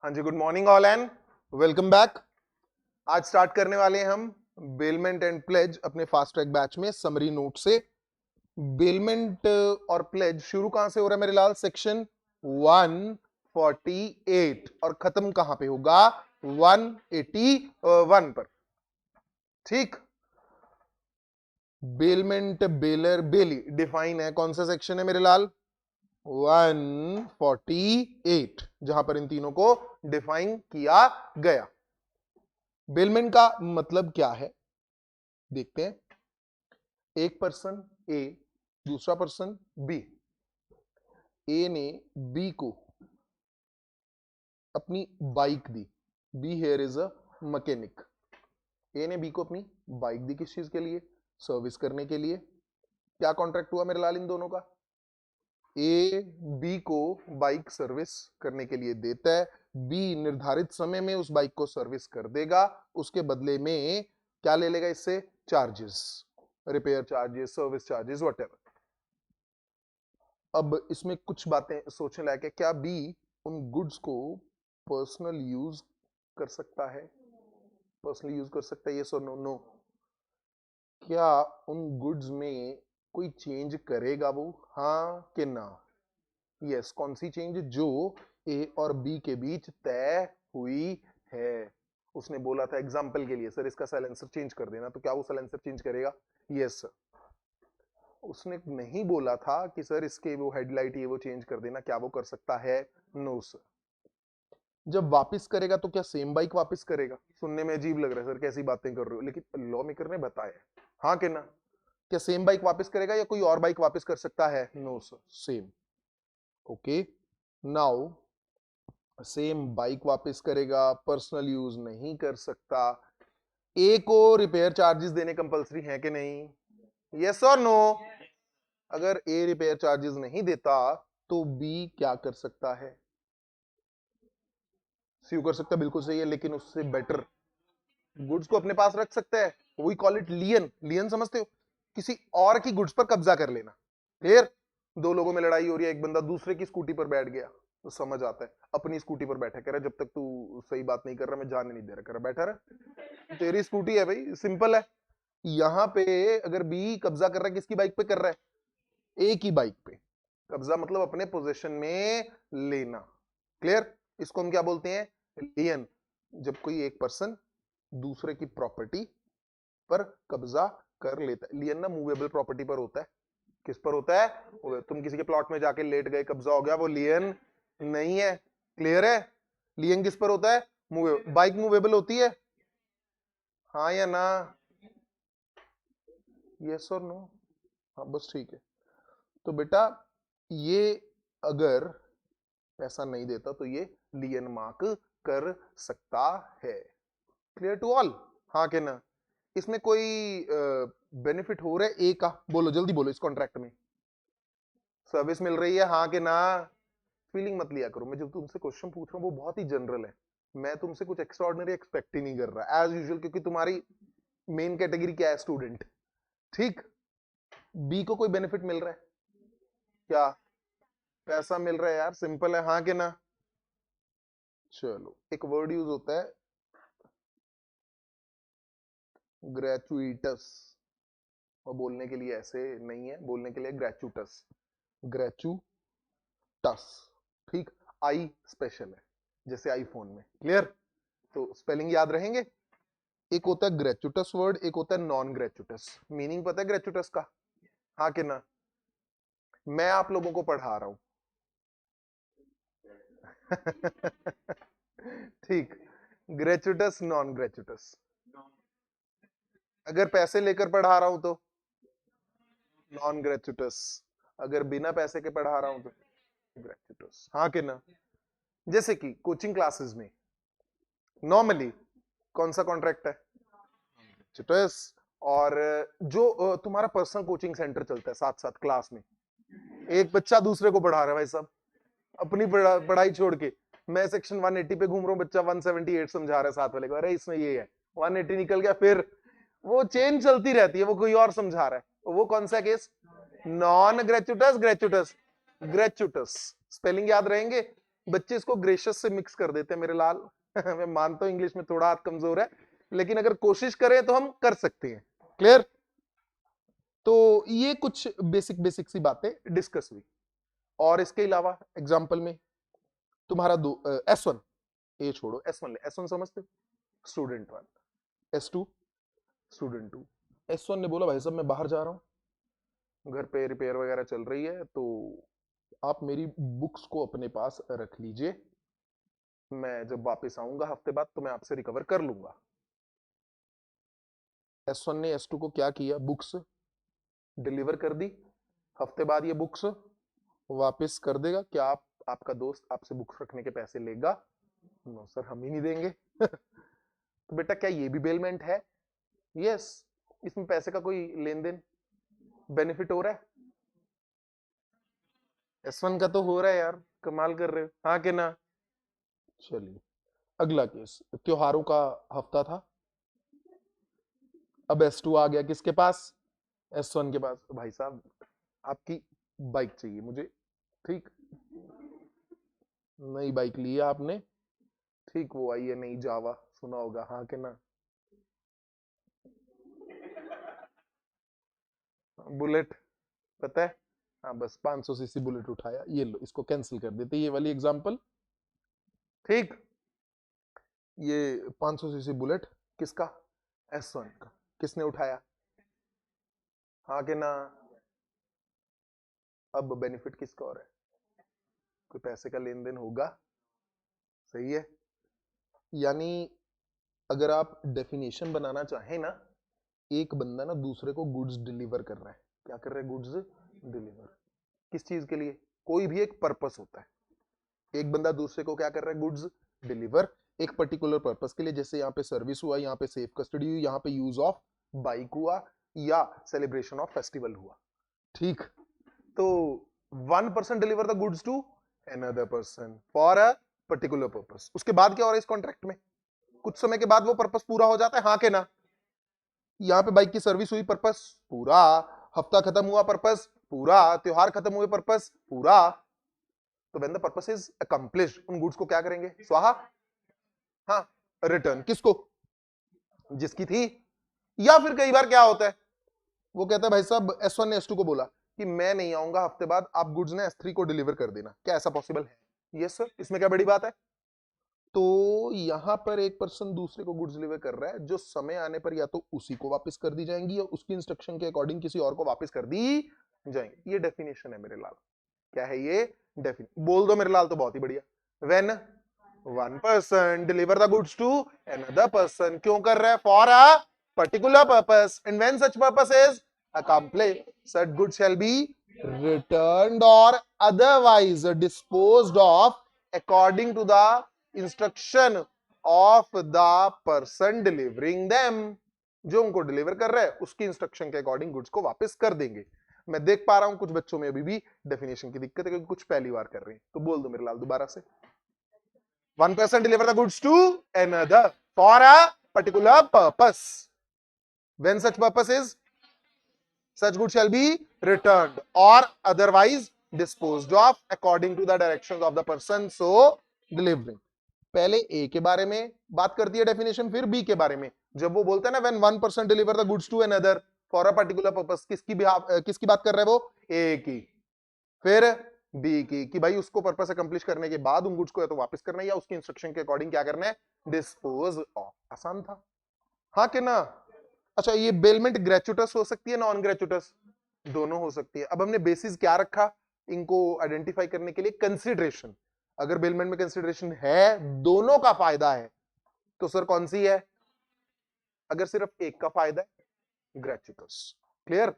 हाँ जी, good morning all and welcome back. आज स्टार्ट करने वाले हैं हम बेलमेंट एंड प्लेज अपने फास्ट ट्रैक बैच में समरी नोट से। बेलमेंट और प्लेज शुरू कहां से हो रहा है मेरे लाल? सेक्शन 148 और खत्म कहां पे होगा? 181 पर। ठीक, बेलमेंट, बेलर, बेली डिफाइन है कौन सा सेक्शन है मेरे लाल? 148, जहां पर इन तीनों को डिफाइन किया गया। बेलमेंट का मतलब क्या है देखते हैं। एक पर्सन ए, दूसरा पर्सन बी। ए ने बी को अपनी बाइक दी। B here is a mechanic. A ने बी को अपनी बाइक दी किस चीज के लिए? सर्विस करने के लिए। क्या कॉन्ट्रैक्ट हुआ मेरे लाल इन दोनों का? ए बी को बाइक सर्विस करने के लिए देता है, बी निर्धारित समय में उस बाइक को सर्विस कर देगा, उसके बदले में क्या ले लेगा इससे? Charges, repair charges, service charges, whatever. अब इसमें कुछ बातें सोचने लायक है। क्या बी उन गुड्स को पर्सनल यूज कर सकता है? पर्सनल यूज कर सकता है? यस और नो? नो। क्या उन गुड्स में कोई चेंज करेगा वो? हाँ कि ना? यस। कौन सी चेंज? जो ए और बी के बीच तय हुई है। उसने बोला था एग्जाम्पल के लिए, सर इसका साइलेंसर चेंज कर देना, तो क्या वो साइलेंसर चेंज करेगा? Yes sir. उसने नहीं बोला था कि सर इसके वो हेडलाइट ये वो चेंज कर देना, क्या वो कर सकता है? No sir. जब वापस करेगा तो क्या सेम बाइक वापस करेगा? सुनने में अजीब लग रहा है सर, कैसी बातें कर रहे हो, लेकिन लॉ मेकर ने बताया। हाँ कि ना? क्या सेम बाइक वापस करेगा या कोई और बाइक वापस कर सकता है? No sir, same. Okay, now same bike वापस करेगा, पर्सनल यूज नहीं कर सकता। ए को रिपेयर चार्जेस देने कंपलसरी है कि नहीं? यस और नो? अगर ए रिपेयर चार्जेस नहीं देता तो बी क्या कर सकता है? सी कर सकता है, बिल्कुल सही है, लेकिन उससे बेटर गुड्स को अपने पास रख सकता है। We call it lien. Lien समझते हो? किसी और की गुड्स पर कब्जा कर लेना। क्लियर? दो लोगों में लड़ाई हो रही है, एक बंदा दूसरे की स्कूटी पर बैठ गया तो समझ आता है, अपनी स्कूटी पर बैठा, कह रहा जब तक तू सही बात नहीं कर रहा मैं जाने नहीं दे रहा, कह रहा बैठा रहा, तेरी स्कूटी है भाई, सिंपल है। यहां पे अगर बी कब्जा कर रहा है, किसकी बाइक पे कर रहा है? ए की बाइक पे। कब्जा मतलब अपने पोजीशन में लेना। क्लियर? इसको हम क्या बोलते हैं? लियन। जब कोई एक पर्सन दूसरे की प्रॉपर्टी पर कब्जा कर लेता है। लियन ना मूवेबल प्रॉपर्टी पर होता है। किस पर होता है? तुम किसी के प्लॉट में जाके लेट गए, कब्जा हो गया, वो लियन नहीं है। क्लियर है? लियन किस पर होता है? मूवेबल। बाइक मूवेबल होती है? हाँ या ना? यस और नो? हाँ बस ठीक है। तो बेटा ये अगर पैसा नहीं देता तो ये लियन मार्क कर सकता है। Clear to all? हाँ कि ना? इसमें कोई बेनिफिट हो रहा है ए का? बोलो जल्दी बोलो। इस कॉन्ट्रैक्ट में सर्विस मिल रही है? हाँ कि ना? फीलिंग मत लिया करो, मैं जो तुमसे क्वेश्चन पूछ रहा हूँ वो बहुत ही जनरल है। मैं तुमसे कुछ एक्स्ट्रा ऑर्डिनरी एक्सपेक्ट ही नहीं कर रहा एज यूजुअल, क्योंकि तुम्हारी मेन कैटेगरी क्या है? स्टूडेंट। ठीक। बी को कोई बेनिफिट मिल रहा है? क्या? पैसा मिल रहा है यार, सिंपल है। हाँ कि ना? चलो, एक वर्ड यूज होता है ग्रेचुइटस, और बोलने के लिए ऐसे नहीं है, बोलने के लिए ग्रेचुटस। ग्रेचुटस। ठीक। आई स्पेशल है, जैसे आईफोन में। क्लियर? तो स्पेलिंग याद रहेंगे। एक होता है ग्रेचुटस वर्ड, एक होता है नॉन ग्रेचुटस। मीनिंग पता है ग्रेचुटस का? हाँ कि ना? मैं आप लोगों को पढ़ा रहा हूं। ठीक। ग्रेचुटस, नॉन ग्रेचुटस। अगर पैसे लेकर पढ़ा रहा हूं तो नॉन ग्रेचुटस। अगर बिना पैसे के पढ़ा रहा हूं तो ग्रेचुटस। हाँ कि ना? जैसे कि कोचिंग क्लासेस में नॉर्मली कौन सा कॉन्ट्रैक्ट है? ग्रेचुटस। और जो तुम्हारा पर्सनल कोचिंग सेंटर चलता है साथ साथ क्लास में, एक बच्चा दूसरे को पढ़ा रहा है भाई साहब, अपनी पढ़ाई छोड़ के, मैं सेक्शन 180 पे घूम रहा हूँ, बच्चा 178 समझा रहा है साथ वाले को, अरे इसमें ये है, 180 निकल गया, फिर वो चेंज चलती रहती है, वो कोई और समझा रहा है। वो कौन सा केस? नॉन ग्रेचुटस। ग्रेचुटस। ग्रेचुटस। स्पेलिंग याद रहेंगे? बच्चे इसको ग्रेशियस से मिक्स कर देते हैं मेरे लाल। मैं मानता हूं इंग्लिश में थोड़ा हाथ कमजोर है, लेकिन अगर कोशिश करें तो हम कर सकते हैं। क्लियर? तो ये कुछ बेसिक बेसिक सी बातें डिस्कस हुई। और इसके अलावा एग्जाम्पल में तुम्हारा S1, ए छोड़ो, S1 ले। S1 समझते हो? Student 1, S2 student 2। S1 ने बोला भाई साहब मैं बाहर जा रहा हूं, घर पे रिपेयर वगैरह चल रही है, तो आप मेरी बुक्स को अपने पास रख लीजिए, मैं जब वापस आऊंगा हफ्ते बाद तो मैं आपसे रिकवर कर लूंगा। S1 ने S2 को क्या किया, बुक्स डिलीवर कर दी। हफ्ते बाद ये बुक्स वापस कर देगा। क्या आपका दोस्त आपसे बुक्स रखने के पैसे लेगा? नो सर, हम ही नहीं देंगे। तो बेटा क्या ये भी बेलमेंट है? यस। इसमें पैसे का कोई लेन देन बेनिफिट हो रहा है? S1 का तो हो रहा है यार, कमाल कर रहे हो, हाँ कि ना? चलिए अगला केस, त्योहारों का हफ्ता था। अब S2 आ गया किसके पास? S1 के पास। भाई साहब आपकी बाइक चाहिए मुझे। ठीक, नई बाइक ली है आपने, ठीक, वो आई है नई जावा, सुना होगा, हाँ कि ना? बुलेट, पता है? हाँ, बस 500 सीसी बुलेट उठाया, ये लो इसको कैंसिल कर देते, ये वाली एग्जांपल। ठीक, ये 500 सीसी बुलेट किसका? S1 का। किसने उठाया? हाँ कि ना? अब बेनिफिट किसका हो रहा है? कोई पैसे का लेन देन होगा, सही है? यानी अगर आप डेफिनेशन बनाना चाहें ना, एक बंदा ना दूसरे को गुड्स डिलीवर कर रहा है। क्या कर रहा है? Goods deliver. किस चीज के लिए? कोई भी एक पर्पस होता है। एक बंदा दूसरे को क्या कर रहा है? गुड्स डिलीवर, एक पर्टिकुलर पर्पस के लिए। जैसे यहाँ पे सर्विस हुआ, यहाँ पे सेफ कस्टडी हुई, यहाँ पे यूज ऑफ बाइक हुआ, या सेलिब्रेशन ऑफ फेस्टिवल हुआ। ठीक, तो one person deliver the goods to another person for a particular purpose. उसके बाद क्या हो रहा है इस कॉन्ट्रैक्ट में? कुछ समय के बाद वो पर्पस पूरा हो जाता है, हाँ के ना? यहाँ पे बाइक की सर्विस हुई, पर्पस पूरा। हफ्ता खत्म हुआ, पर्पस पूरा। त्योहार खत्म हुए, पर्पस पूरा। तो when the purpose is accomplished, उन गुड्स को क्या करेंगे? स्वाहा। हाँ, रिटर्न किसको? जिसकी थी। या फिर कई बार क्या होता है, वो कहता है भाई साहब S1 ने S2 को बोला कि मैं नहीं आऊंगा हफ्ते बाद, आप गुड्स ने S3 को डिलीवर कर देना। क्या ऐसा पॉसिबल है? Yes sir. इसमें क्या बड़ी बात है? तो यहां पर एक पर्सन दूसरे को गुड्स डिलीवर कर रहा है, जो समय आने पर या तो उसी को वापस कर दी जाएंगी, या उसकी इंस्ट्रक्शन के अकॉर्डिंग किसी और को वापस कर दी जाएंगी। ये डेफिनेशन है मेरे लाल। क्या है ये? डेफिनेशन बोल दो मेरे लाल तो बहुत ही बढ़िया। When one person deliver the goods to another person, क्यों कर रहा है? For a particular purpose, and when such purpose is accomplished, such goods shall be returned or otherwise disposed of according to the instruction of the person delivering them। जो उनको deliver कर रहा है उसकी इंस्ट्रक्शन के अकॉर्डिंग गुड्स को वापस कर देंगे। मैं देख पा रहा हूं कुछ बच्चों में अभी भी डेफिनेशन की दिक्कत है, क्योंकि कुछ पहली बार कर रहे हैं। तो बोल दो मेरे लाल दोबारा से। One person deliver the goods to another for a particular purpose, when such purpose is, such goods shall be returned or otherwise disposed of according to the directions of the person so delivering। पहले ए के बारे में बात करती है definition, फिर B के बारे में। जब वो बोलता है ना when one person deliver the goods to another for a particular purpose, किसकी बात कर रहा है वो? ए की। फिर बी की, कि भाई उसको पर्पस अकम्प्लिश करने के बाद उन गुड्स को या तो वापस करना है, या उसकी इंस्ट्रक्शन के अकॉर्डिंग क्या करना है? Dispose of. आसान था, हाँ कि ना? अच्छा, ये बेलमेंट ग्रेचुटस हो सकती है, नॉन ग्रेचुटस? दोनों हो सकती है। अब हमने बेसिस क्या रखा इनको आइडेंटिफाई करने के लिए? कंसिडरेशन। अगर बेलमेंट में कंसिडरेशन है, दोनों का फायदा है, तो सर कौन सी है? अगर सिर्फ एक का फायदा है, ग्रेचुटस। क्लियर?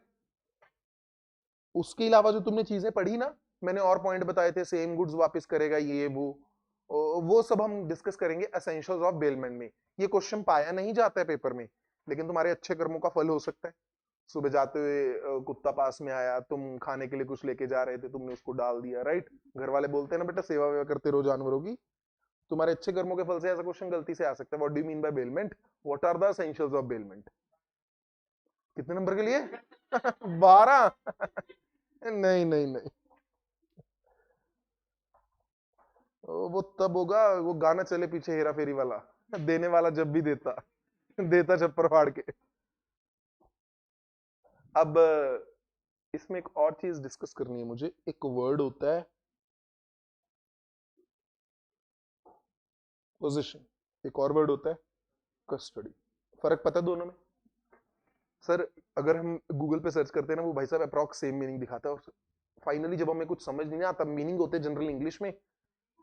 उसके अलावा जो तुमने चीजें पढ़ी ना, मैंने और पॉइंट बताए थे, सेम गुड्स वापस करेगा, ये वो सब हम डिस्कस करेंगे एसेंशियल्स ऑफ बेलमेंट में। ये क्वेश्चन पाया नहीं जाता है पेपर में, लेकिन तुम्हारे अच्छे कर्मों का फल हो सकता है। सुबह जाते हुए कुत्ता पास में आया, तुम खाने के लिए कुछ लेके जा रहे थे, तुमने उसको डाल दिया, राइट? घर वाले बोलते हैं ना बेटा सेवा वेवा करते रहो जानवरों की। तुम्हारे अच्छे कर्मों के फल से ऐसा क्वेश्चन गलती से आ सकता है। What do you mean by bailment? What are the essentials of bailment? कितने नंबर के लिए? 12? नहीं नहीं नहीं, वो तब होगा वो गाना चले पीछे हेरा फेरी वाला, देने वाला जब भी देता, देता छप्पर फाड़ के। अब इसमें एक और चीज डिस्कस करनी है मुझे। एक वर्ड होता है पोजीशन, एक और वर्ड होता है कस्टडी। फर्क पता है दोनों में? सर अगर हम गूगल पे सर्च करते हैं ना, वो भाई साहब अप्रॉक्स सेम मीनिंग दिखाता है, और फाइनली जब हमें कुछ समझ नहीं आता, मीनिंग होते हैं जनरल इंग्लिश में,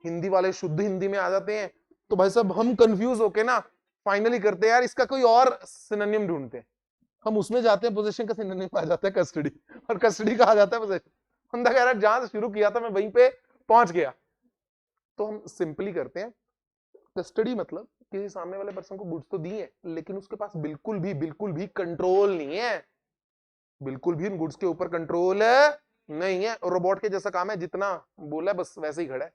हिंदी वाले शुद्ध हिंदी में आ जाते हैं, तो भाई साहब हम कंफ्यूज होके ना फाइनली करते हैं यार इसका कोई और सिनोनिम ढूंढते हैं। हम उसमें जाते हैं, पोजीशन का सिनोनिम आ जाता है कस्टडी, और कस्टडी का आ जाता है पोजीशन। बंदा कह रहा है जहां से शुरू किया था मैं वहीं पे पहुंच गया। तो हम सिंपली करते हैं कस्टडी मतलब किसी सामने वाले पर्सन को गुड्स तो दी है, लेकिन उसके पास बिल्कुल भी कंट्रोल नहीं है, बिल्कुल भी उन गुड्स के ऊपर कंट्रोल नहीं है। रोबोट के जैसा काम है, जितना बोला बस वैसे ही खड़ा है।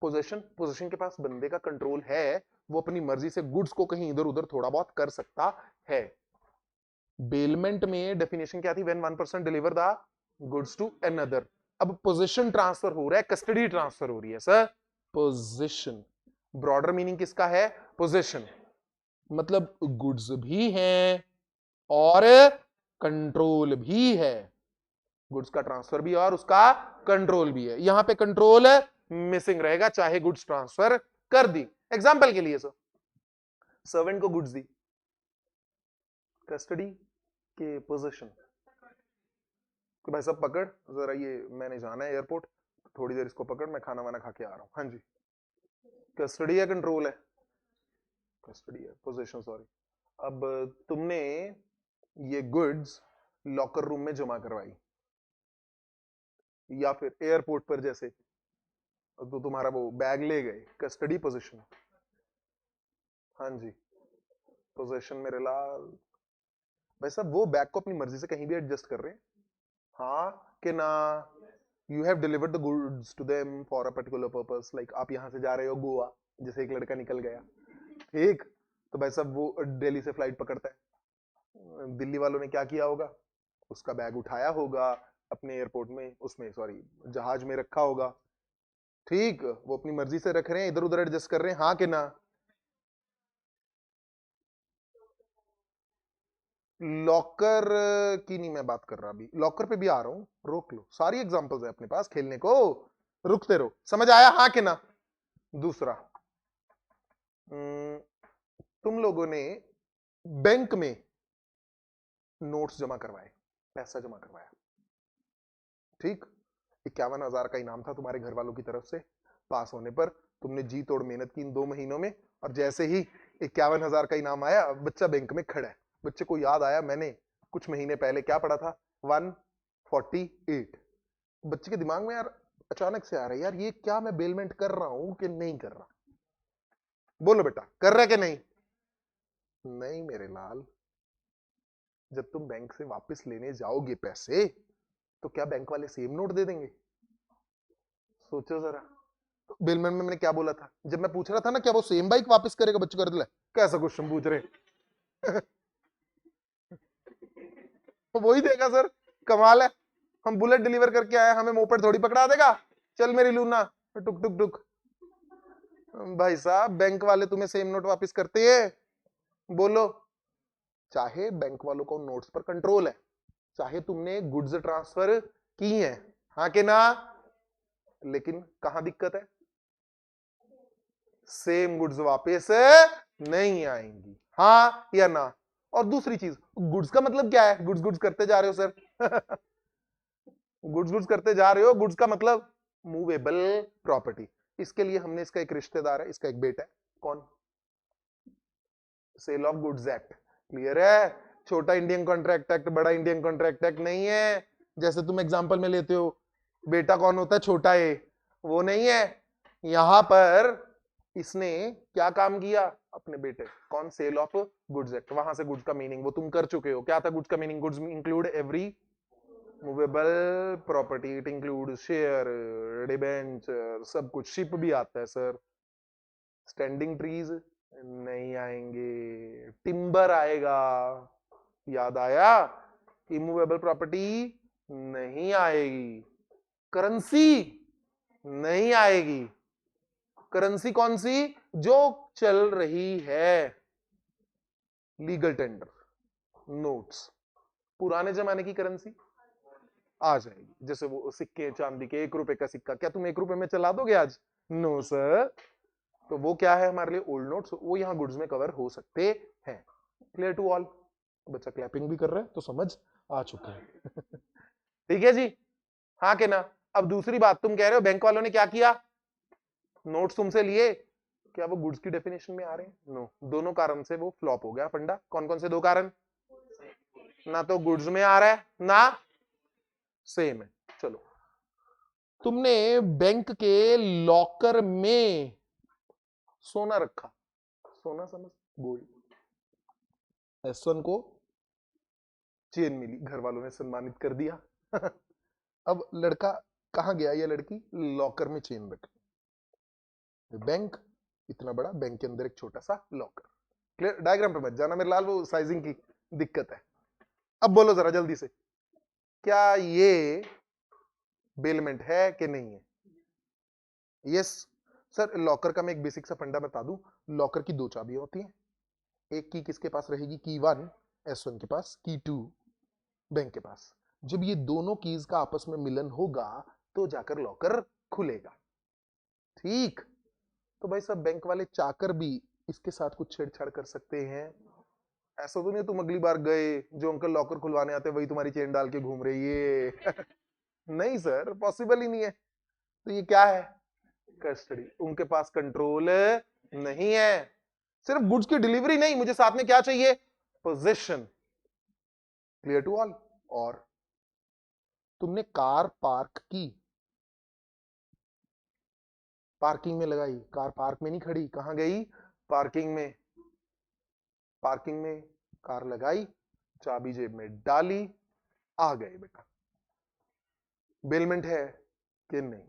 पोजीशन के पास बंदे का कंट्रोल है, वो अपनी मर्जी से गुड्स को कहीं इधर उधर थोड़ा बहुत कर सकता है। बेलमेंट में डेफिनेशन क्या थी? When one person deliver the goods to another. अब पोजीशन ट्रांसफर हो रहा है, कस्टडी ट्रांसफर हो रही है सर। पोजीशन ब्रॉडर मीनिंग किसका है? पोजीशन मतलब गुड्स भी हैं और कंट्रोल भी है, गुड्स का ट्रांसफर भी और उसका कंट्रोल भी है। यहां पे कंट्रोल मिसिंग रहेगा चाहे गुड्स ट्रांसफर कर दी। एग्जांपल के लिए सर, सर्वेंट को गुड्स दी, कस्टडी के पोजीशन कि भाई साहब पकड़ जरा, ये मैंने जाना है एयरपोर्ट, थोड़ी देर इसको पकड़, मैं खाना वाना खा के आ रहा हूं। हाँ जी, कस्टडी है कंट्रोल है? कस्टडी है, पोजीशन सॉरी। अब तुमने ये गुड्स लॉकर रूम में जमा करवाई, या फिर एयरपोर्ट पर जैसे तो तुम्हारा वो बैग ले गए, कस्टडी पोजीशन। हाँ जी, पोजीशन मेरे लाल। भाई साहब वो बैग को अपनी मर्जी से कहीं भी एडजस्ट कर रहे हैं, हाँ कि ना? You have delivered the goods to them for a particular purpose, like आप यहां से जा रहे हो गोवा, जैसे एक लड़का निकल गया, ठीक, तो भाई साहब वो दिल्ली से फ्लाइट पकड़ता है, दिल्ली वालों ने क्या किया होगा? उसका बैग उठाया होगा, अपने एयरपोर्ट में, उसमें सॉरी जहाज में रखा होगा, ठीक, वो अपनी मर्जी से रख रहे हैं, इधर उधर एडजस्ट कर रहे हैं, हाँ कि ना? लॉकर की नहीं मैं बात कर रहा, अभी लॉकर पे भी आ रहा हूं, रोक लो, सारी एग्जांपल्स है अपने पास खेलने को, रुकते रहो। समझ आया हाँ कि ना? दूसरा, तुम लोगों ने बैंक में नोट्स जमा करवाए, पैसा जमा करवाया, ठीक, 51,000 का इनाम था तुम्हारे घर वालों की तरफ से। पास होने पर तुमने जी तोड़ मेहनत की इन 2 महीनों में, और जैसे ही 51,000 का इनाम आया, बच्चा बैंक में खड़ा है, बच्चे को याद आया मैंने कुछ महीने पहले क्या पढ़ा था, 148। बच्चे के दिमाग में यार अचानक से आ रहा है, यार ये क्या मैं बेलमेंट कर रहा हूं कि नहीं कर रहा? बोलो बेटा, कर रहा है कि नहीं? नहीं मेरे लाल, जब तुम बैंक से वापस लेने जाओगे पैसे, तो क्या बैंक वाले सेम नोट दे देंगे? सोचो जरा। बेलमेंट में मैंने क्या बोला था जब मैं पूछ रहा था ना, क्या वो सेम बाइक वापस करेगा बच्चे को? कैसा क्वेश्चन पूछ रहे? तो वही देगा सर, कमाल है। हम बुलेट डिलीवर करके आए, हमें मोपेड थोड़ी पकड़ा देगा, चल मेरी लूना टुक टुक टुक। भाई साहब बैंक वाले तुम्हें सेम नोट वापस करते हैं? बोलो। चाहे बैंक वालों को नोट्स पर कंट्रोल है, चाहे तुमने गुड्स ट्रांसफर की है, हाँ के ना? लेकिन कहां दिक्कत है? सेम गुड्स वापस नहीं आएंगी, हाँ या ना? और दूसरी चीज, गुड्स का मतलब क्या है? गुड्स गुड्स करते जा रहे हो सर। गुड्स गुड्स करते जा रहे हो, गुड्स का मतलब मूवेबल प्रॉपर्टी। इसके लिए हमने, इसका एक रिश्तेदार है, इसका एक बेटा है, कौन? Sale of goods act. Clear है? छोटा इंडियन कॉन्ट्रैक्ट एक्ट, बड़ा इंडियन कॉन्ट्रैक्ट एक्ट नहीं है। जैसे तुम एग्जांपल में लेते हो, बेटा कौन होता है? छोटा ए, वो नहीं है। यहां पर इसने क्या काम किया? अपने बेटे, कौन? Sale of goods act. वहां से गुड्स का मीनिंग वो तुम कर चुके हो, क्या था गुड्स का meaning? Goods include every movable property, it include share, debenture, सब कुछ। शिप भी आता है सर। स्टैंडिंग ट्रीज नहीं आएंगे, टिम्बर आएगा, याद आया? इमूवेबल प्रॉपर्टी नहीं आएगी, करेंसी नहीं आएगी, करेंसी कौन सी? जो चल रही है। लीगल टेंडर, नोट्स, पुराने जमाने की करेंसी आ जाएगी, जैसे वो सिक्के चांदी के, 1 रुपए का सिक्का, क्या तुम 1 रुपए में चला दोगे आज? No sir. तो वो क्या है हमारे लिए? ओल्ड नोट्स, वो यहाँ गुड्स में कवर हो सकते हैं। Clear to all? बच्चा क्लैपिंग भी कर रहा है तो समझ आ चुका है। ठीक है जी, हाँ के ना? अब दूसरी बात, तुम कह रहे हो बैंक वालों ने क्या किया? नोट्स तुमसे लिए, क्या वो गुड्स की डेफिनेशन में आ रहे हैं? नो। दोनों कारण से वो फ्लॉप हो गया फंडा। कौन कौन से 2 कारण? ना तो गुड्स में आ रहा है ना सेम है। चलो, तुमने बैंक के लॉकर में सोना रखा, सोना समझ, गोल्ड। S1 को चेन मिली, घर वालों ने सम्मानित कर दिया। अब लड़का कहां गया? या लड़की लॉकर में चेन रख, बैंक इतना बड़ा, बैंक के अंदर एक छोटा सा लॉकर। क्लियर? डायग्राम पे मत जाना मेरे लाल, वो साइजिंग की दिक्कत है। अब बोलो जरा जल्दी से, क्या ये बेलमेंट है कि नहीं है? Yes sir. लॉकर का मैं एक बेसिक सा फंडा बता दूं। लॉकर की 2 चाबियां होती हैं, एक की किसके पास रहेगी? की 1 S1 के पास, की 2 बैंक के पास। जब ये दोनों कीज का आपस में मिलन होगा तो जाकर लॉकर खुलेगा। ठीक? तो भाई सब बैंक वाले चाकर भी इसके साथ कुछ छेड़छाड़ कर सकते हैं। ऐसा तो नहीं तुम अगली बार गए, जो अंकल लॉकर खुलवाने आते वही तुम्हारी चेन डाल के घूम रही है। नहीं सर, पॉसिबल ही नहीं है। तो ये क्या है? कस्टडी। उनके पास कंट्रोल नहीं है। सिर्फ गुड्स की डिलीवरी नहीं, मुझे साथ में क्या चाहिए? पोजीशन। Clear to all? और तुमने कार पार्क की, पार्किंग में लगाई, कार पार्क में नहीं खड़ी, कहां गई? पार्किंग में। पार्किंग में कार लगाई, चाबी जेब में डाली, आ गए बेटा। बेलमेंट है कि नहीं?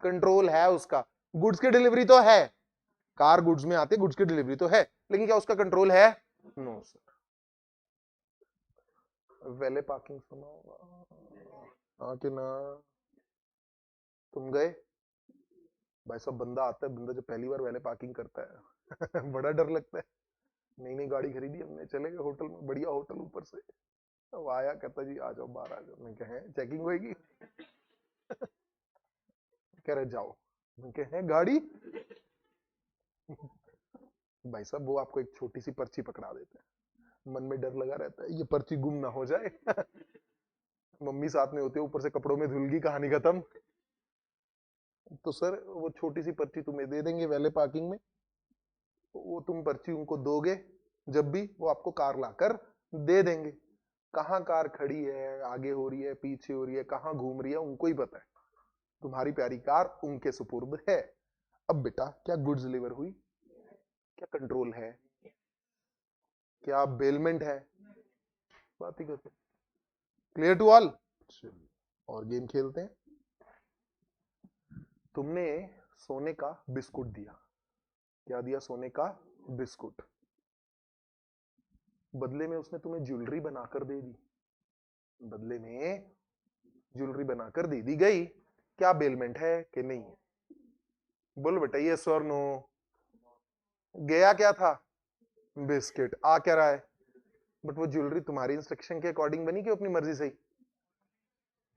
कंट्रोल है उसका। गुड्स की डिलीवरी तो है, कार गुड्स में आते, गुड्स की डिलीवरी तो है, लेकिन क्या उसका कंट्रोल है? No sir. वेले पार्किंग सुना होगा, हाँ कि ना? तुम गए भाई साहब, बंदा आता है, बंदा जब पहली बार वेले पार्किंग करता है बड़ा डर लगता है। नई नई गाड़ी खरीदी हमने, चले गए होटल में, बढ़िया होटल ऊपर से, अब आया कहता जी आ जाओ बाहर आ जाओ। मैं कहे चेकिंग होगी? कह रहे जाओ। मैं कहे गाड़ी? भाई साहब वो आपको एक छोटी सी पर्ची पकड़ा देते हैं, मन में डर लगा रहता है ये पर्ची गुम ना हो जाए। मम्मी साथ में होती है, ऊपर से कपड़ों में धुल गई, कहानी खत्म। तो सर वो छोटी सी पर्ची तुम्हें दे देंगे वैले पार्किंग में, वो तुम पर्ची उनको दोगे, जब भी वो आपको कार लाकर दे देंगे। कहाँ कार खड़ी है, आगे हो रही है, पीछे हो रही है, कहाँ घूम रही है, उनको ही पता है। तुम्हारी प्यारी कार उनके सुपुर्द है। अब बेटा क्या गुड्स डिलीवर हुई? क्या कंट्रोल है? क्या बेलमेंट है? बात ही करते। Clear to all? और गेम खेलते हैं। तुमने सोने का बिस्कुट दिया, क्या दिया? सोने का बिस्कुट। बदले में उसने तुम्हें ज्वेलरी बनाकर दे दी, बदले में ज्वेलरी बनाकर दे दी गई, क्या बेलमेंट है कि नहीं? बोलो बेटा यस और नो। गया क्या था? बिस्किट। आ क्या रहा है? बट वो ज्वेलरी तुम्हारी इंस्ट्रक्शन के अकॉर्डिंग बनी कि अपनी मर्जी से ही?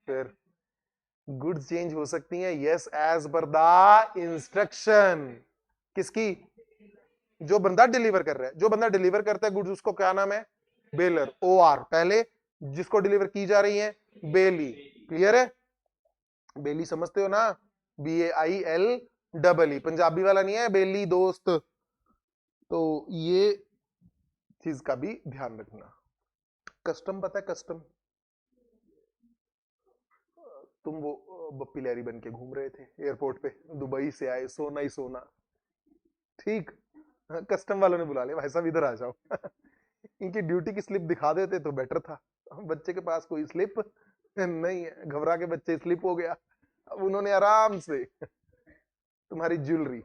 फिर गुड्स चेंज हो सकती हैं, yes as per the instruction. किसकी? जो बंदा डिलीवर कर रहा है। जो बंदा डिलीवर करता है गुड्स, उसको क्या नाम है? बेलर। OR पहले, जिसको डिलीवर की जा रही है बेली। क्लियर है? बेली समझते हो ना? BAIL, पंजाबी वाला नहीं है बेली दोस्त। तो ये चीज का भी ध्यान रखना। कस्टम पता है? कस्टम, तुम वो बप्पी लहरी बन के घूम रहे थे एयरपोर्ट पे, दुबई से आए, सोना ही सोना। ठीक, कस्टम वालों ने बुला लिया, भाई साहब इधर आ जाओ। इनकी ड्यूटी की स्लिप दिखा देते तो बेटर था। बच्चे के पास कोई स्लिप नहीं है, घबरा के बच्चे स्लिप हो गया। अब उन्होंने आराम से तुम्हारी ज्वेलरी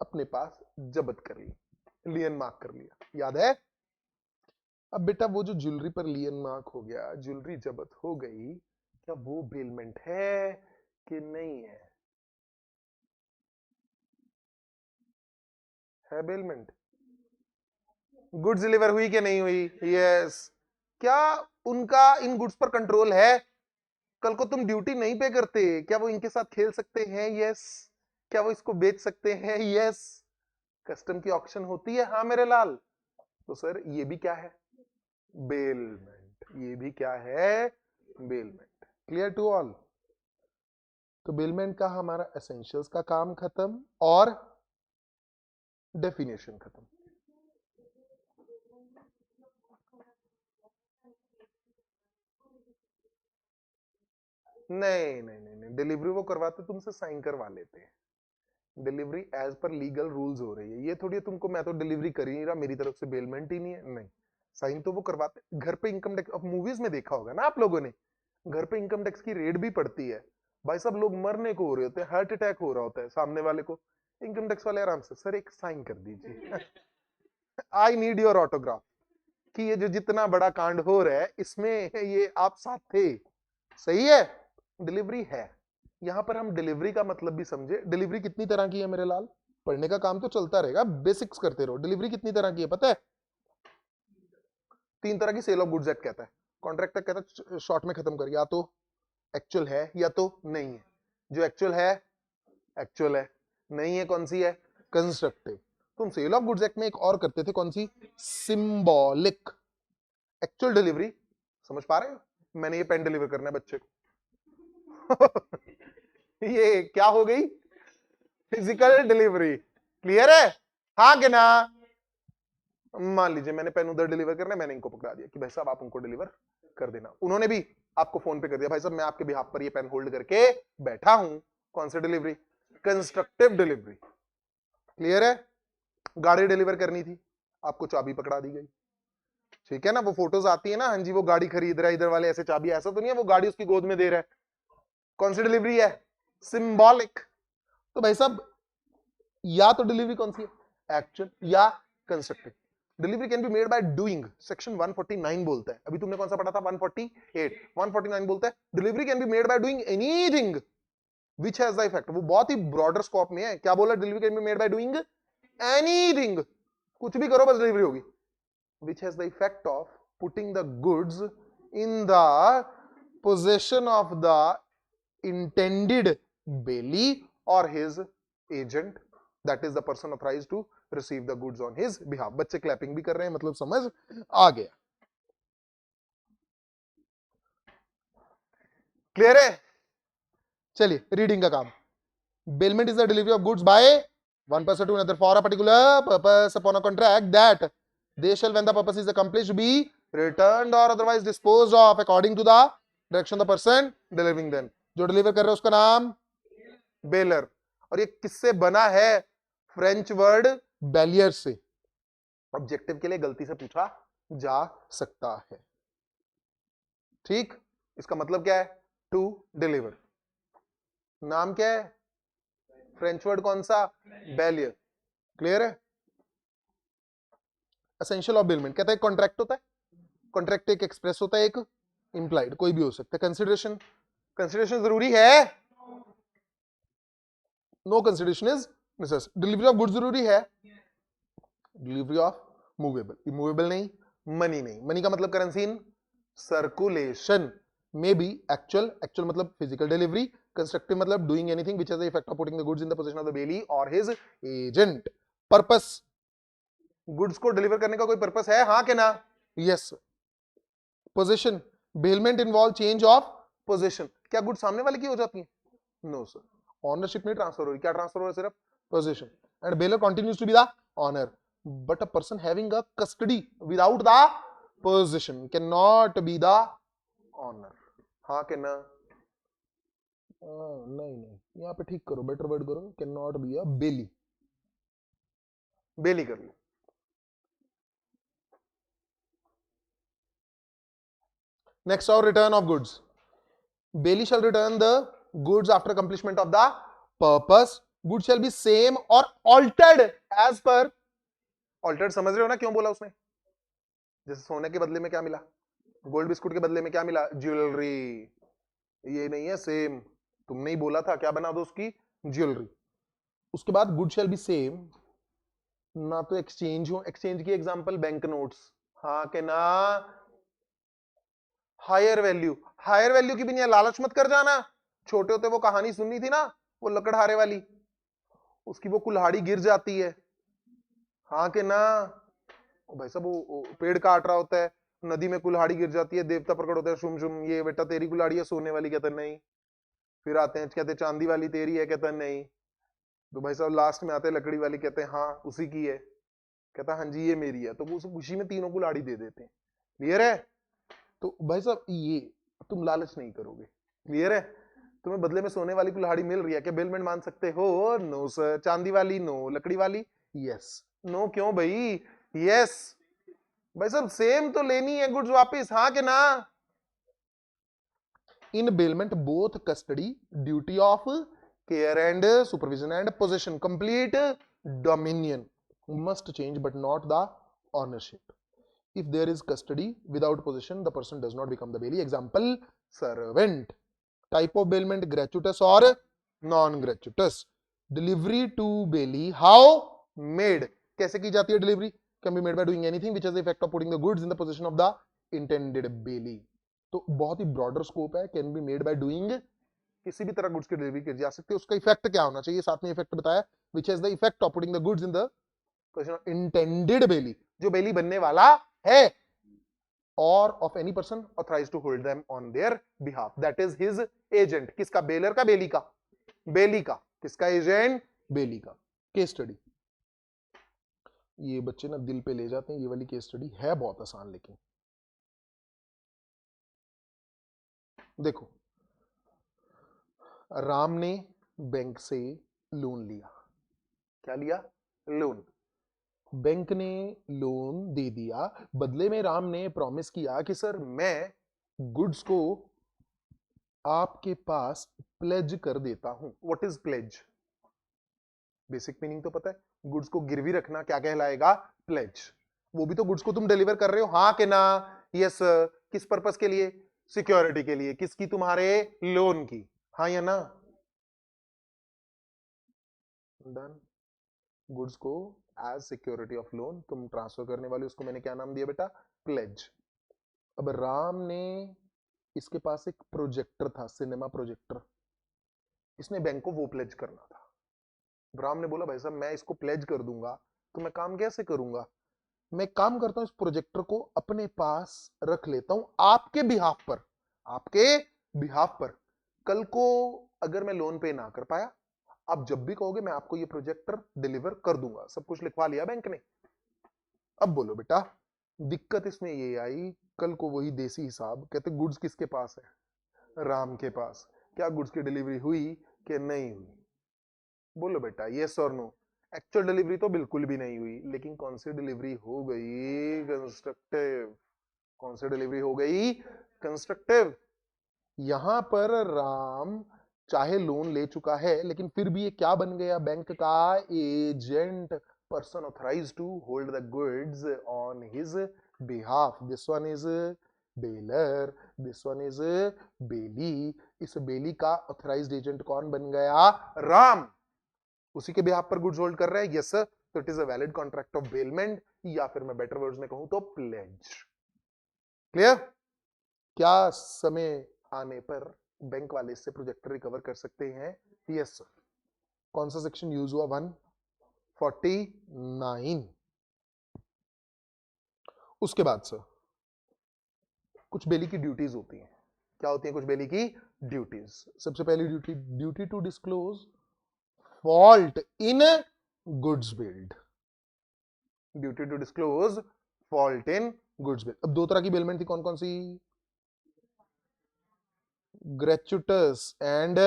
अपने पास जब्त कर ली, लियन मार्क कर लिया, याद है? अब बेटा वो जो ज्वेलरी पर लियन मार्क हो गया, ज्वेलरी जब्त हो गई, क्या वो बेलमेंट है कि नहीं है? है बेलमेंट। गुड्स डिलीवर हुई कि नहीं हुई? यस। क्या उनका इन गुड्स पर कंट्रोल है? कल को तुम ड्यूटी नहीं पे करते, क्या वो इनके साथ खेल सकते हैं? यस। क्या वो इसको बेच सकते हैं? यस। कस्टम की ऑक्शन होती है, हाँ मेरे लाल। तो सर ये भी क्या है? बेलमेंट। ये भी क्या है? बेलमेंट। Clear to all? तो बेलमेंट का हमारा एसेंशियल्स का काम खत्म और डेफिनेशन खत्म। नहीं नहीं नहीं नहीं, डिलीवरी वो करवाते तुमसे साइन करवा लेते हैं। Delivery as per legal rules हो रही है। ये थोड़ी है तुमको मैं तो डिलीवरी कर ही नहीं रहा, मेरी तरफ से बेलमेंट ही नहीं है। नहीं, साइन तो वो करवाते। घर पे इनकम टैक्स, अब मूवीज में देखा होगा ना आप लोगों ने, घर पे इनकम टैक्स की रेड भी पड़ती है। भाई साहब लोग मरने को हो रहे होते हैं, हार्ट अटैक हो रहा होता है सामने वाले को, इनकम टैक्स वाले आराम से सर एक साइन कर दीजिए आई नीड योर ऑटोग्राफ, कि ये जो जितना बड़ा कांड हो रहा है इसमें ये आप साथ थे। सही है। डिलीवरी है। यहां पर हम डिलीवरी का मतलब भी समझे। डिलीवरी कितनी तरह की है मेरे लाल? पढ़ने का काम तो चलता रहेगा, बेसिक्स करते रहो। डिलीवरी कितनी तरह की है पता है? 3 तरह की। सेल ऑफ गुड्स एक्ट कहता है, कॉन्ट्रैक्ट एक्ट कहता है शॉर्ट में खत्म कर, या तो एक्चुअल है या तो नहीं है। जो एक्चुअल है एक्चुअल है, नहीं है कौन सी है? कंस्ट्रक्टिव। तुम सेल ऑफ गुड्स एक्ट में एक और करते थे, कौन सी? सिंबॉलिक। एक्चुअल डिलीवरी समझ पा रहे हो? मैंने ये पेन डिलीवर करना है बच्चे को ये क्या हो गई? Physical delivery. क्लियर है? हाँ कि ना? मान लीजिए मैंने पेन उधर डिलीवर करना है, मैंने इनको पकड़ा दिया कि भाई साहब आप उनको डिलीवर कर देना। उन्होंने भी आपको फोन पे कर दिया, भाई साहब मैं आपके बिहाफ पर ये पेन होल्ड करके बैठा हूं। कौन सी डिलीवरी? Constructive delivery. क्लियर है? गाड़ी डिलीवर करनी थी, आपको चाबी पकड़ा दी गई। ठीक है ना? वो फोटोज आती है ना, हाँ जी वो गाड़ी खरीद रहा है, इधर वाले ऐसे चाबी, ऐसा तो नहीं है वो गाड़ी उसकी गोद में दे रहा है। कौन सी डिलीवरी है? सिंबॉलिक। तो भाई साहब या तो डिलीवरी कौन सी है? एक्चुअल या constructive. Delivery can be made by doing, section 149 बोलता है। अभी तुमने कौन सा पढ़ा था? 148। 149 बोलता है delivery can be made by doing anything which has the effect. वो बहुत ही ब्रॉडर स्कोप में है। क्या बोला? Delivery can be made by doing anything, कुछ भी करो बस डिलीवरी होगी। विच has the effect of putting the goods in the possession of the intended bailey or his agent, that is the person authorized to receive the goods on his behalf। बच्चे clapping भी कर रहे हैं, मतलब समझ आ गया। Clear है? चलिए रीडिंग का काम। Bailment is the delivery of goods by one person to another for a particular purpose upon a contract that they shall, when the purpose is accomplished, be returned or otherwise disposed of according to the direction of the person delivering them। जो deliver कर रहे हैं उसका नाम baler. और ये किससे बना है? फ्रेंच वर्ड बेलियर से। ऑब्जेक्टिव के लिए गलती से पूछा जा सकता है। ठीक, इसका मतलब क्या है? To deliver. नाम क्या है? फ्रेंच वर्ड कौन सा? बेलियर। क्लियर है? एसेंशियल ऑफ बेलमेंट कहता है कॉन्ट्रैक्ट होता है, कॉन्ट्रैक्ट एक एक्सप्रेस होता है, एक इंप्लाइड, कोई भी हो सकता है। कंसिडरेशन, कंसिडरेशन जरूरी है? No consideration is necessary. Delivery of goods जरूरी है? डिलीवरी ऑफ मूवेबल, इमूवेबल नहीं, मनी नहीं। मनी का मतलब करेंसी इन सर्कुलेशन में बी एक्चुअल, एक्चुअल मतलब फिजिकल डिलीवरी, कंस्ट्रक्टिव मतलब doing anything which has the effect of putting the goods in the possession of the bailee और his agent. Purpose, goods को deliver करने का कोई पर्पस है? हाँ कि ना? Yes. Possession, bailment involve change of possession. क्या गुड्स सामने वाले की हो जाती है? नो सर, ऑनरशिप नहीं ट्रांसफर हो रही। क्या ट्रांसफर हो रहा है? सिर्फ possession. And bailor continues to be the owner, but a person having a custody without the possession cannot be the owner। हाँ कि ना? नहीं नहीं, यहाँ पे ठीक करो, बेटर वर्ड करो, can not be a bailee. Bailee कर लो। नेक्स्ट और return of goods. Bailee shall return the goods after accomplishment of the purpose। goods shall be same or altered as per। altered समझ रहे हो ना क्यों बोला उसने? जैसे सोने के बदले में क्या मिला? गोल्ड बिस्कुट के बदले में क्या मिला? ज्वेलरी। ये नहीं है सेम, तुमने ही बोला था क्या बना दो उसकी? ज्वेलरी। उसके बाद गुड शैल बी सेम ना तो एक्सचेंज हो, एक्सचेंज की एग्जांपल बैंक नोट्स, हाँ के ना। हायर वैल्यू, हायर वैल्यू की भी नहीं, लालच मत कर जाना। छोटे होते वो कहानी सुननी थी ना, वो लकड़हारे वाली, उसकी वो कुल्हाड़ी गिर जाती है, हाँ के ना। भाई साहब वो पेड़ काट रहा होता है, नदी में कुल्हाड़ी गिर जाती है, देवता प्रकट होता है, शुम शुम ये बेटा तेरी कुल्हाड़ी है सोने वाली, कहते नहीं। फिर आते हैं कहते चांदी वाली तेरी है, कहता नहीं। तो भाई साहब लास्ट में आते हैं लकड़ी वाली, कहते हैं हाँ उसी की है, कहता हाँ जी ये मेरी है, तो वो उस खुशी में तीनों कुल्हाड़ी दे देते हैं। क्लियर है? तो भाई साहब ये तुम लालच नहीं करोगे, क्लियर है? तुम्हें बदले में सोने वाली कुल्हाड़ी मिल रही है, क्या बेलमेंट मान सकते हो? No sir. चांदी वाली नो, लकड़ी वाली यस। नो क्यों भाई? यस। भाई साहब सेम तो लेनी है गुड्स वापस, हाँ के ना? In bailment both custody, duty of care and supervision and possession, complete dominion must change but not the ownership. If there is custody without possession, the person does not become the bailey. Example, servant. Type of bailment, gratuitous or non-gratuitous. Delivery to bailey, how made? कैसे की जाती है delivery? Can be made by doing anything which has the effect of putting the goods in the possession of the intended bailey. तो बहुत ही broader scope है, can be made by doing, किसी भी तरह गुड्स की डिलीवरी की जा सकती है। उसका इफेक्ट क्या होना चाहिए, साथ में इफेक्ट बताया, which has the effect of putting the goods in the intended bailee, जो बेली बनने वाला है, और of any person authorised to hold them on their behalf, that is his agent. किसका? बेलर का, बेली का? बेली का। किसका एजेंट? बेली का। केस स्टडी, ये बच्चे ना दिल पे ले जाते हैं, ये वाली केस स्टडी है बहुत आसान, लेकिन देखो, राम ने बैंक से लोन लिया। क्या लिया? लोन। बैंक ने लोन दे दिया, बदले में राम ने प्रॉमिस किया कि सर मैं गुड्स को आपके पास प्लेज कर देता हूं। What is pledge? Basic meaning तो पता है, गुड्स को गिरवी रखना क्या कहलाएगा? प्लेज। वो भी तो गुड्स को तुम डिलीवर कर रहे हो, हाँ के ना? यस। किस पर्पस के लिए? सिक्योरिटी के लिए। किसकी? तुम्हारे लोन की, हाँ या ना? डन। गुड्स को एज सिक्योरिटी ऑफ लोन तुम ट्रांसफर करने वाले, उसको मैंने क्या नाम दिया बेटा? प्लेज। अब राम ने, इसके पास एक प्रोजेक्टर था, सिनेमा प्रोजेक्टर, इसने बैंक को वो प्लेज करना था। राम ने बोला भाई साहब मैं इसको प्लेज कर दूंगा, तो मैं काम कैसे करूंगा? मैं काम करता हूं, इस प्रोजेक्टर को अपने पास रख लेता हूं आपके बिहाफ पर, आपके बिहाफ पर। कल को अगर मैं लोन पे ना कर पाया, आप जब भी कहोगे मैं आपको ये प्रोजेक्टर डिलीवर कर दूंगा। सब कुछ लिखवा लिया बैंक ने। अब बोलो बेटा, दिक्कत इसमें ये आई, कल को वही देसी हिसाब, कहते गुड्स किसके पास है? राम के पास। क्या गुड्स की डिलीवरी हुई कि नहीं हुई? बोलो बेटा यस और नो। एक्चुअल डिलीवरी तो बिल्कुल भी नहीं हुई, लेकिन कौन सी डिलीवरी हो गई? कंस्ट्रक्टिव। कौन सी डिलीवरी हो गई? कंस्ट्रक्टिव। यहां पर राम चाहे लोन ले चुका है, लेकिन फिर भी ये क्या बन गया? बैंक का agent, person authorised to hold the goods on his behalf. This one is bailor, this one is bailee. इस बेली का ऑथराइज्ड एजेंट कौन बन गया? राम। उसी के बिहाफ पर गुड्स होल्ड कर रहे हैं, यस सर। तो it is a valid contract of bailment, या फिर मैं बेटर वर्ड्स में कहूं तो प्लेज। क्लियर? क्या समय आने पर बैंक वाले इससे प्रोजेक्टर रिकवर कर सकते हैं? Yes sir. कौन सा सेक्शन यूज हुआ? 149। उसके बाद सर कुछ बेली की ड्यूटीज होती हैं। क्या होती है कुछ बेली की ड्यूटीज? सबसे पहली duty, duty to disclose fault in goods bailed. Duty to disclose fault in goods bailed. अब दो तरह की बेलमेंट थी, कौन कौन सी? ग्रेचुटस एंड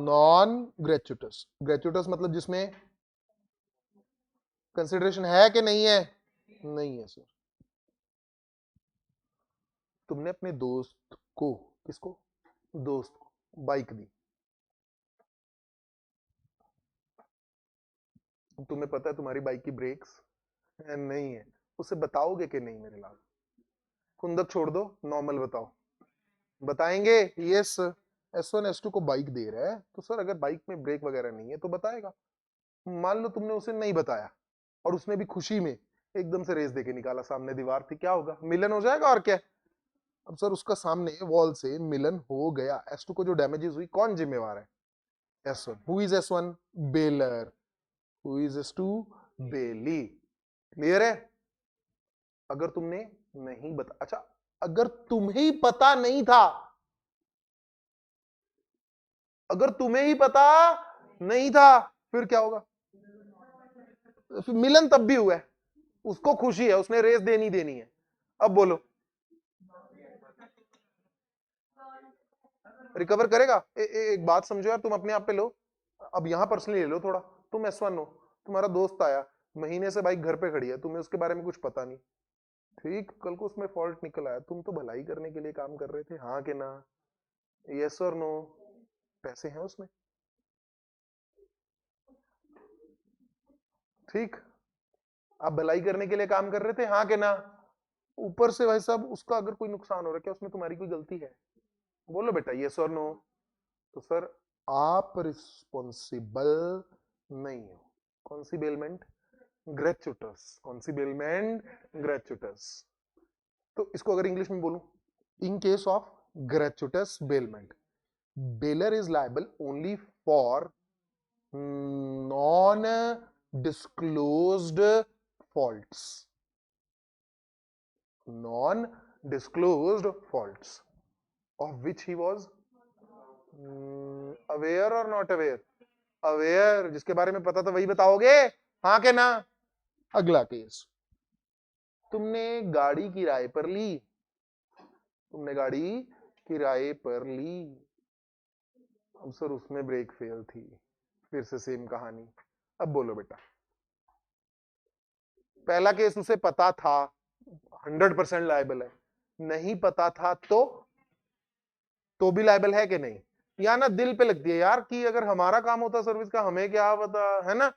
नॉन ग्रेचुटस। ग्रेचुटस मतलब जिसमें कंसिडरेशन है कि नहीं है? नहीं है सर। तुमने अपने दोस्त को, किसको? दोस्त को बाइक दी, तुम्हें पता है तुम्हारी बाइक की ब्रेक्स नहीं है, उसे बताओगे कि नहीं? मेरे लाल खुंदक छोड़ दो, नॉर्मल बताओ। बताएंगे? यस। S1 S2 को बाइक दे रहा है, तो सर अगर बाइक में ब्रेक वगैरह नहीं है तो बताएगा। मान लो तुमने उसे नहीं बताया, और उसने भी खुशी में एकदम से रेस देके निकाला, सामने दीवार थी, क्या होगा? मिलन हो जाएगा और क्या। अब सर उसका सामने वॉल से मिलन हो गया, S2 को जो डैमेजेस हुई कौन जिम्मेवार है? S1। Who is S1? Bailor. Who is S2? Bailee. Clear है? अगर तुमने नहीं बता, अच्छा अगर तुम्हें ही पता नहीं था, अगर तुम्हें ही पता नहीं था फिर क्या होगा? फिर मिलन तब भी हुआ है, उसको खुशी है, उसने रेस देनी देनी है। अब बोलो रिकवर करेगा? एक बात समझो यार, तुम अपने आप पे लो, अब यहां पर्सनली ले लो थोड़ा। तुम S1 हो, तुम्हारा दोस्त आया महीने से बाइक घर पे खड़ी है, तुम्हें उसके बारे में कुछ पता नहीं, ठीक, कल को उसमें फॉल्ट निकल आया, तुम तो भलाई करने के लिए काम कर रहे थे, हाँ कि ना? यस और नो? पैसे हैं उसमें, ठीक, आप भलाई करने के लिए काम कर रहे थे, हाँ कि ना? ऊपर से भाई साहब उसका अगर कोई नुकसान हो रहा है, क्या उसमें तुम्हारी कोई गलती है? बोलो बेटा यस और नो। तो सर आप रिस्पॉन्सिबल नहीं हो। कौन सी बेलमेंट? ग्रेचुटस। कौन सी बेलमेंट? ग्रेचुटस। तो इसको अगर इंग्लिश में बोलूं, in case of gratuitous bailment, bailor is liable only for non disclosed faults, non disclosed faults of which he was aware or not aware? aware, जिसके बारे में पता था वही बताओगे, हाँ के ना? अगला केस, तुमने गाड़ी किराए पर ली, तुमने गाड़ी किराए पर ली, अब सर उसमें ब्रेक फेल थी, फिर से सेम कहानी। अब बोलो बेटा, पहला केस उसे पता था, 100% लायबल है, नहीं पता था तो भी लायबल है कि नहीं? या ना दिल पे लगती है यार कि अगर हमारा काम होता सर्विस का, हमें क्या पता, है ना?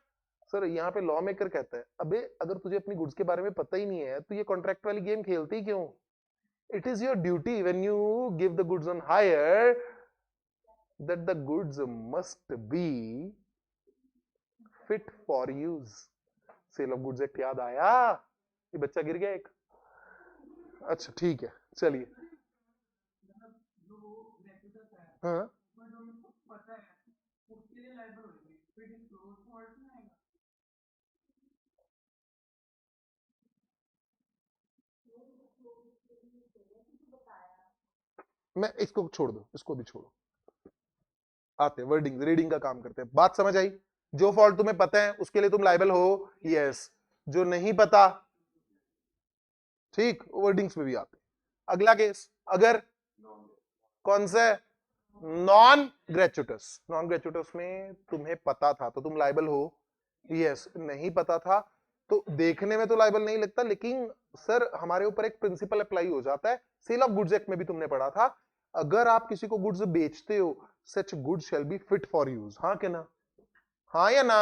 सर यहाँ पे लॉ मेकर कहता है, अबे अगर तुझे अपनी गुड्स के बारे में पता ही नहीं है तो ये कॉन्ट्रैक्ट वाली गेम खेलती ही क्यों? It is your duty when you give the goods on hire that the goods must be fit for use. Sale of goods act याद आया? ये बच्चा गिर गया एक। अच्छा ठीक है, चलिए। हाँ मैं इसको छोड़ दो, इसको भी छोड़ो, आते वर्डिंग रीडिंग का काम करते हैं। बात समझ आई? जो फॉल्ट तुम्हें पता है उसके लिए तुम लायबल हो, यस। जो नहीं पता, ठीक, वर्डिंग्स में भी आते। अगला केस, अगर कौन सा? नॉन ग्रेचुटस। नॉन ग्रेचुटस में तुम्हें पता था तो तुम लायबल हो, यस। नहीं पता था तो देखने में तो लायबल नहीं लगता, लेकिन सर हमारे ऊपर एक प्रिंसिपल अप्लाई हो जाता है, सेल ऑफ गुड्स एक्ट में भी तुमने पढ़ा था, अगर आप किसी को गुड्स बेचते हो, such goods shall be fit for use, हाँ के ना? हाँ या ना?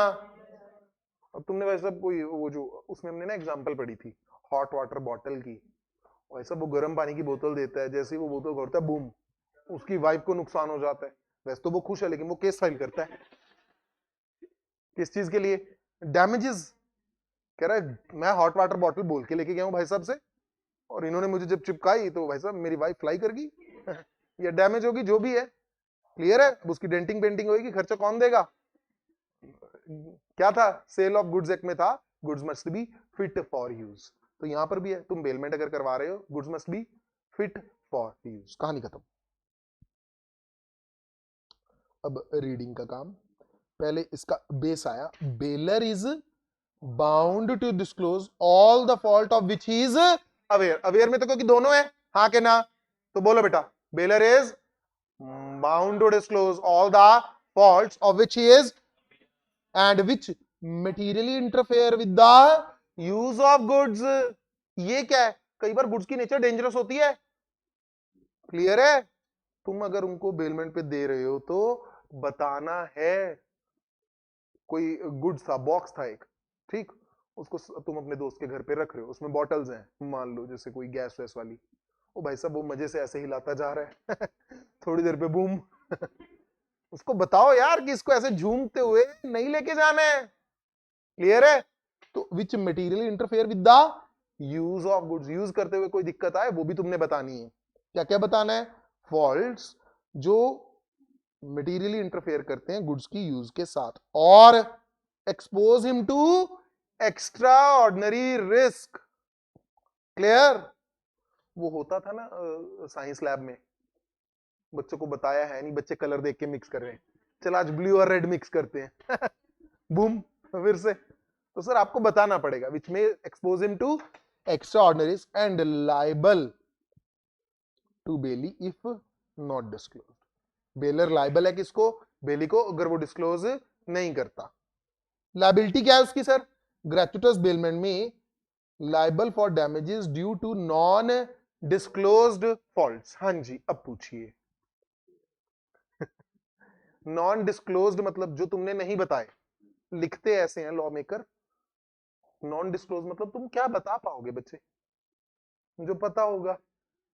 अब तुमने वैसे कोई वो जो उसमें हमने ना एग्जांपल पढ़ी थी हॉट वाटर बॉटल की, वैसा वो गर्म पानी की बोतल देता है, जैसे ही वो बोतल खोलता है बूम, उसकी वाइफ को नुकसान हो जाता है। वैसे तो वो खुश है, लेकिन वो केस फाइल करता है किस चीज के लिए? डैमेजेस। कह रहा है मैं हॉट वाटर बॉटल बोल के लेके गया हूं भाई साहब से, और इन्होंने मुझे जब चिपकाई तो भाई साहब मेरी वाइफ फ्लाई कर गई या डैमेज होगी जो भी है, क्लियर है? उसकी डेंटिंग पेंटिंग होगी, खर्चा कौन देगा? क्या था सेल ऑफ गुड्स एक्ट में था, goods must be fit for use. तो यहां पर भी है, तुम बेलमेंट अगर करवा रहे हो, goods must be fit for use, कहानी खत्म। अब रीडिंग का काम, पहले इसका बेस आया, bailor is bound to disclose all the fault of which he is aware. Aware में तो क्योंकि दोनों है, हाँ के ना? तो बोलो बेटा, bailor is bound to disclose all the faults of which he is and which materially interfere with the use of goods. ये क्या है? कई बार गुड्स की नेचर डेंजरस होती है, क्लियर है? तुम अगर उनको बेलमेंट पे दे रहे हो तो बताना है। कोई गुड्स था, बॉक्स था एक, ठीक, उसको तुम अपने दोस्त के घर पे रख रहे हो, उसमें बॉटल्स हैं मान लो, जैसे कोई गैस वैस वाली, ओ भाई साहब वो मजे से ऐसे हिलाता जा रहा है थोड़ी देर पे बूम उसको बताओ यार कि इसको ऐसे झूमते हुए नहीं लेके जाना है, क्लियर है? तो which material interfere with the use of goods, use करते हुए कोई दिक्कत आए वो भी तुमने बतानी है। क्या क्या बताना है? फॉल्ट्स जो मटेरियली इंटरफेयर करते हैं गुड्स की यूज के साथ, और expose him to extraordinary risk. Clear? वो होता था ना साइंस लैब में, बच्चों को बताया है नहीं, बच्चे कलर देख के मिक्स कर रहे हैं, चल आज ब्लू और रेड मिक्स करते हैं बूम, फिर से। तो सर आपको बताना पड़ेगा विच में expose him to extraordinary and liable to bailee if not disclose. Bailor liable है किसको? बेली को, अगर वो डिस्क्लोज नहीं करता। लाइबिलिटी क्या है उसकी सर? ग्रेचुटस बेलमेंट में liable for damages due to non disclosed faults. हाँ जी, अब पूछिए। नॉन डिस्क्लोज्ड मतलब जो तुमने नहीं बताए, लिखते ऐसे हैं लॉ मेकर। नॉन डिस्क्लोज मतलब तुम क्या बता पाओगे बच्चे? जो पता होगा,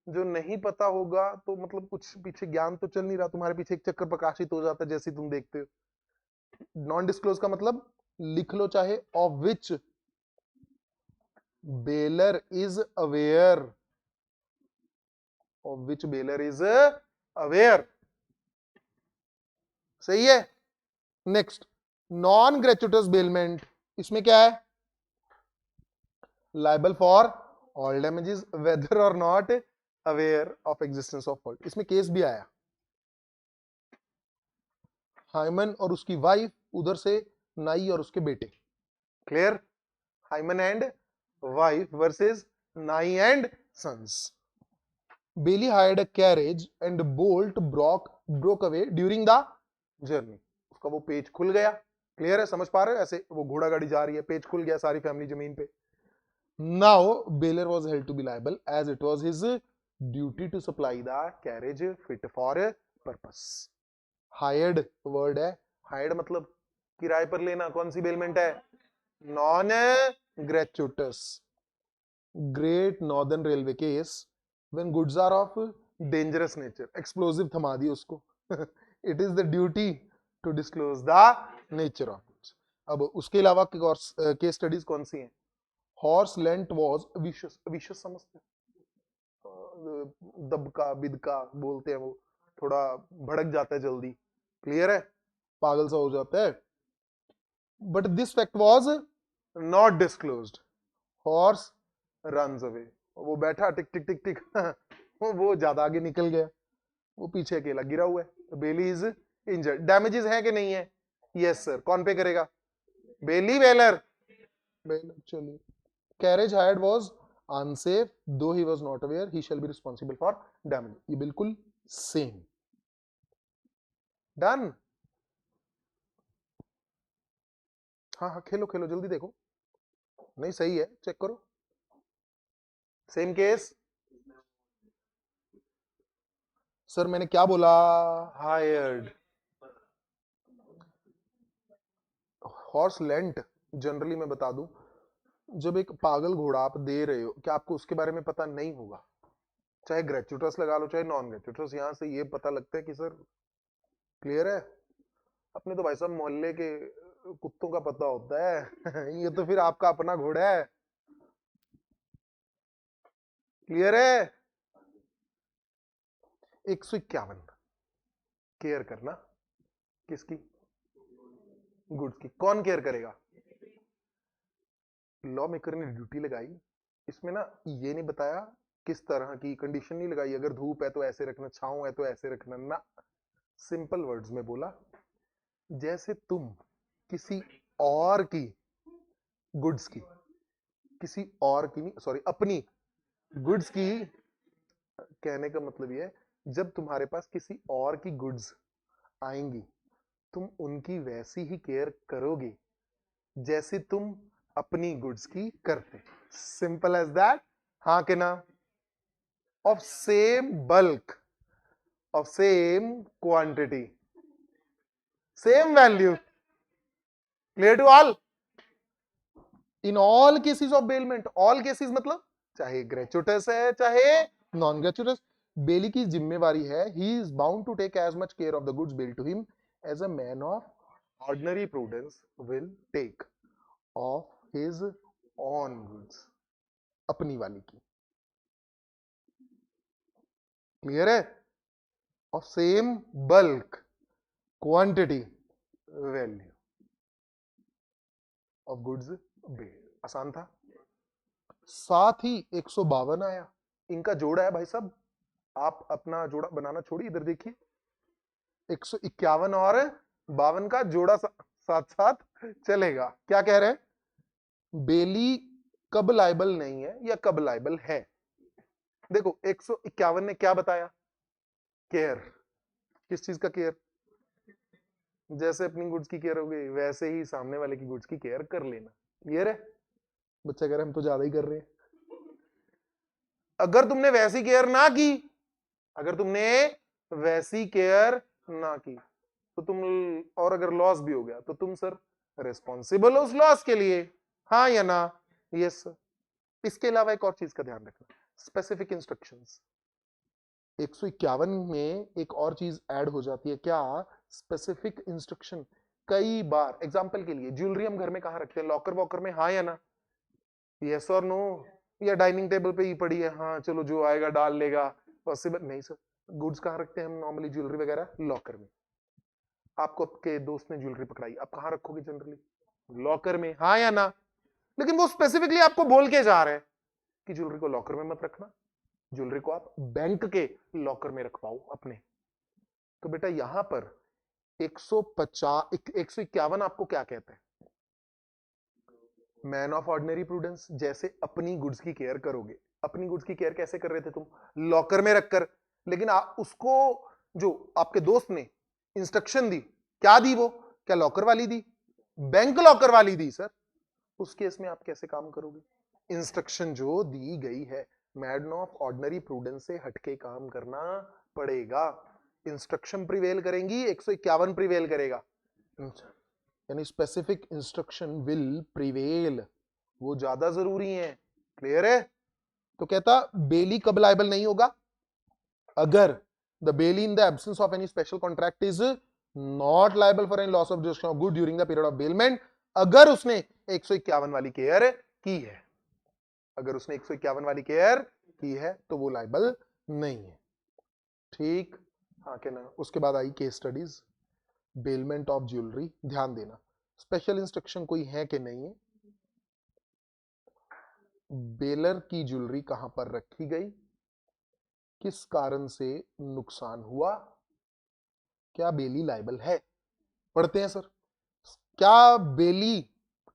जो नहीं पता होगा तो मतलब कुछ पीछे ज्ञान तो चल नहीं रहा, तुम्हारे पीछे एक चक्कर प्रकाशित हो जाता है जैसे तुम देखते हो। नॉन डिस्क्लोज का मतलब लिख लो चाहे, of which bailor is aware, of which bailor is aware. सही है। नेक्स्ट, नॉन ग्रेचुटस बेलमेंट, इसमें क्या है? Liable for all damages whether or not aware of existence of fault. इसमें केस भी आया, हाइमन और उसकी वाइफ, उधर से नाई और उसके बेटे। Clear? Hyman and wife versus Nye and sons. Bailee hired a carriage and bolt broke away during the journey. उसका वो पेज खुल गया। क्लियर है? समझ पा रहे हो? ऐसे वो घोड़ा गाड़ी जा रही है, पेज खुल गया, सारी फैमिली जमीन पे। Now bailor was held to be liable as it was his duty to supply the carriage fit for purpose. Hired word है, हायर्ड मतलब किराए पर लेना। कौन सी बेलमेंट है? Non gratuitous. Great northern railway case when goods are of dangerous nature, explosive थमा दी उसको it is the duty to disclose the nature of goods. अब उसके अलावा केस स्टडीज कौन सी हैं? Horse lent was vicious. Vicious समझते हैं? दबका बिदका बोलते हैं, वो थोड़ा भड़क जाता है जल्दी। क्लियर है? पागल सा हो जाता है। But this fact was not disclosed. Horse runs away, वो बैठा टिक टिक टिक टिक वो ज्यादा आगे निकल गया, वो पीछे अकेला गिरा हुआ है। Belly is injured. डैमेजेस है कि नहीं है? Yes sir. कौन पे करेगा? बेली, बेलर? बेलर। चलिए, कैरेज हायर्ड वाज अनसेफ दो he was not aware, he shall be responsible for damage. ये बिल्कुल सेम। डन? हाँ हाँ, खेलो खेलो, जल्दी देखो। नहीं सही है, चेक करो। Same case. सर मैंने क्या बोला? हायर्ड। हॉर्स लेंट जनरली मैं बता दूं, जब एक पागल घोड़ा आप दे रहे हो, क्या आपको उसके बारे में पता नहीं होगा? चाहे ग्रेचुटस लगा लो चाहे नॉन ग्रेचुटस, यहां से ये पता लगता है कि सर। क्लियर है? अपने तो भाई साहब मोहल्ले के कुत्तों का पता होता है ये तो फिर आपका अपना घोड़ा है। क्लियर है? 151, केयर करना किसकी? गुड्स की। कौन केयर करेगा? लॉ मेकर ने ड्यूटी लगाई इसमें ना, ये नहीं बताया किस तरह की, कंडीशन नहीं लगाई, अगर धूप है तो ऐसे रखना, छांव है तो ऐसे रखना ना। सिंपल वर्ड्स में बोला, जैसे तुम किसी और की गुड्स की, किसी और की नहीं, सॉरी, अपनी गुड्स की, कहने का मतलब ये है, जब तुम्हारे पास किसी और की गुड्स आएंगी, तुम उनकी वैसी ही केयर करोगे जैसे तुम अपनी गुड्स की करते। Simple as that. हाँ के ना? Of same bulk, of same quantity, same value. Clear to all? In all cases of bailment, all cases मतलब चाहे ग्रेचुटस है चाहे नॉन ग्रेचुटस, बेली की जिम्मेवारी है, he is bound to take as much care of the goods bailed to him as a man of ordinary prudence will take of his own goods, अपनी वाली की, क्लियर है, of same bulk quantity value of goods bailed. आसान था। साथ ही 152 आया, इनका जोड़ा है भाई साहब, आप अपना जोड़ा बनाना छोड़िए, इधर देखिए 151 और 52 का जोड़ा साथ साथ चलेगा। क्या कह रहे हैं, बेली कब लायबल नहीं है या कब लायबल है। देखो 151 ने क्या बताया, केयर, किस चीज का केयर, जैसे अपनी गुड्स की केयर हो गई वैसे ही सामने वाले की गुड्स की केयर कर लेना। क्लियर है, बच्चा कह रहे हम तो ज्यादा ही कर रहे हैं। अगर तुमने वैसी केयर ना की, अगर तुमने वैसी केयर ना की तो तुम, और अगर लॉस भी हो गया तो तुम सर रिस्पॉन्सिबल हो उस लॉस के लिए, हाँ या ना, यस सर। इसके अलावा एक और चीज का ध्यान रखना, स्पेसिफिक इंस्ट्रक्शंस। 151 में एक और चीज ऐड हो जाती है, क्या, स्पेसिफिक इंस्ट्रक्शन। कई बार एग्जांपल के लिए ज्वेलरी हम घर में कहां रखते हैं, लॉकर वॉकर में, हाँ या ना, यस और नो, या डाइनिंग टेबल पे ही पड़ी है, हाँ चलो जो आएगा डाल लेगा, पॉसिबल नहीं सर। गुड्स कहां रखते हैं हम नॉर्मली, ज्वेलरी वगैरह लॉकर में। आपको आपके दोस्त ने ज्वेलरी पकड़ाई, आप कहां रखोगे जनरली, लॉकर में, हाँ या ना। लेकिन वो स्पेसिफिकली आपको बोल के जा रहे हैं कि ज्वेलरी को लॉकर में मत रखना, ज्वेलरी को आप बैंक के लॉकर में रखवाओ अपने। तो बेटा यहां पर 151 आपको क्या कहते हैं, मैन ऑफ ऑर्डिनरी प्रूडेंस। जैसे अपनी गुड्स की केयर करोगे, अपनी गुड्स की केयर कैसे कर रहे थे तुम, लॉकर में रखकर, लेकिन उसको जो आपके दोस्त ने इंस्ट्रक्शन दी, क्या दी वो, क्या लॉकर वाली दी, बैंक लॉकर वाली दी सर, उस केस में आप कैसे काम करोगे, इंस्ट्रक्शन जो दी गई है, मैन ऑफ ऑर्डिनरी प्रूडेंस से हटके काम करना पड़ेगा। इंस्ट्रक्शन प्रिवेल करेंगी, 151 प्रिवेल करेगा, यानी स्पेसिफिक इंस्ट्रक्शन विल प्रिवेल, वो ज्यादा जरूरी है। क्लियर है, तो कहता बेली कब लायबल नहीं होगा, अगर the belly in the absence of any special contract is not liable for any loss of destruction of good during the period of bailment, अगर उसने 151 वाली केयर की है, अगर उसने 151 वाली केयर की है तो वो लायबल नहीं है। ठीक, हाँ क्या ना। उसके बाद आई case studies, bailment of jewellery. ध्यान देना, स्पेशल इंस्ट्रक्शन कोई है कि नहीं है, बेलर की ज्वेलरी कहां पर रखी गई, किस कारण से नुकसान हुआ, क्या बेली लायबल है, पढ़ते हैं सर। क्या बेली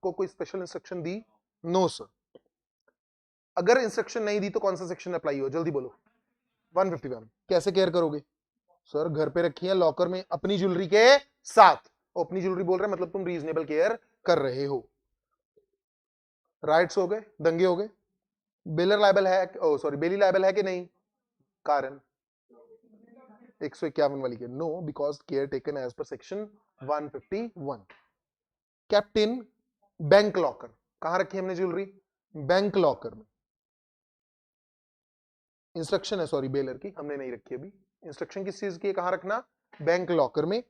को कोई स्पेशल इंस्ट्रक्शन दी, नो सर। अगर इंस्ट्रक्शन नहीं दी तो कौन सा सेक्शन अप्लाई हो, जल्दी बोलो, 151। कैसे केयर करोगे सर, घर पे रखी है लॉकर में अपनी ज्वेलरी के साथ, अपनी ज्वेलरी बोल रहे हैं मतलब तुम रीजनेबल केयर कर रहे हो। राइट्स हो गए, दंगे हो गए। बेलर लायबल है, ओ सॉरी बेली लायबल है कि नहीं, कारण 151 वाली के no, because care taken as per section 151। Captain bank locker, कहां रखी हमने ज्वेलरी, बैंक लॉकर में। इंस्ट्रक्शन है सॉरी बेलर की, हमने नहीं रखी अभी। इंस्ट्रक्शन किस चीज की है, कहां रखना, बैंक लॉकर में।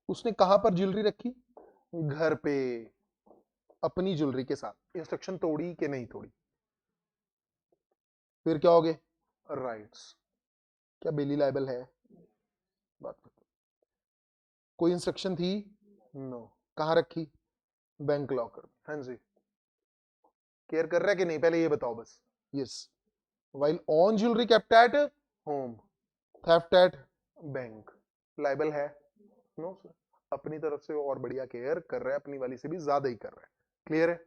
उसने कहां पर ज्वेलरी रखी, घर पे अपनी ज्वेलरी के साथ। इंस्ट्रक्शन तोड़ी कि नहीं तोड़ी, फिर क्या हो गए, राइट्स। क्या बेली लायबल है, बात करते। कोई इंस्ट्रक्शन थी, नो, कहां रखी, बैंक लॉकर। हाँ जी, केयर कर रहा है कि नहीं, पहले ये बताओ बस, yes. While on jewellery kept at home, theft at bank, liable है, नो सर। अपनी तरफ से और बढ़िया केयर कर रहा है, अपनी वाली से भी ज्यादा ही कर रहा है। क्लियर है,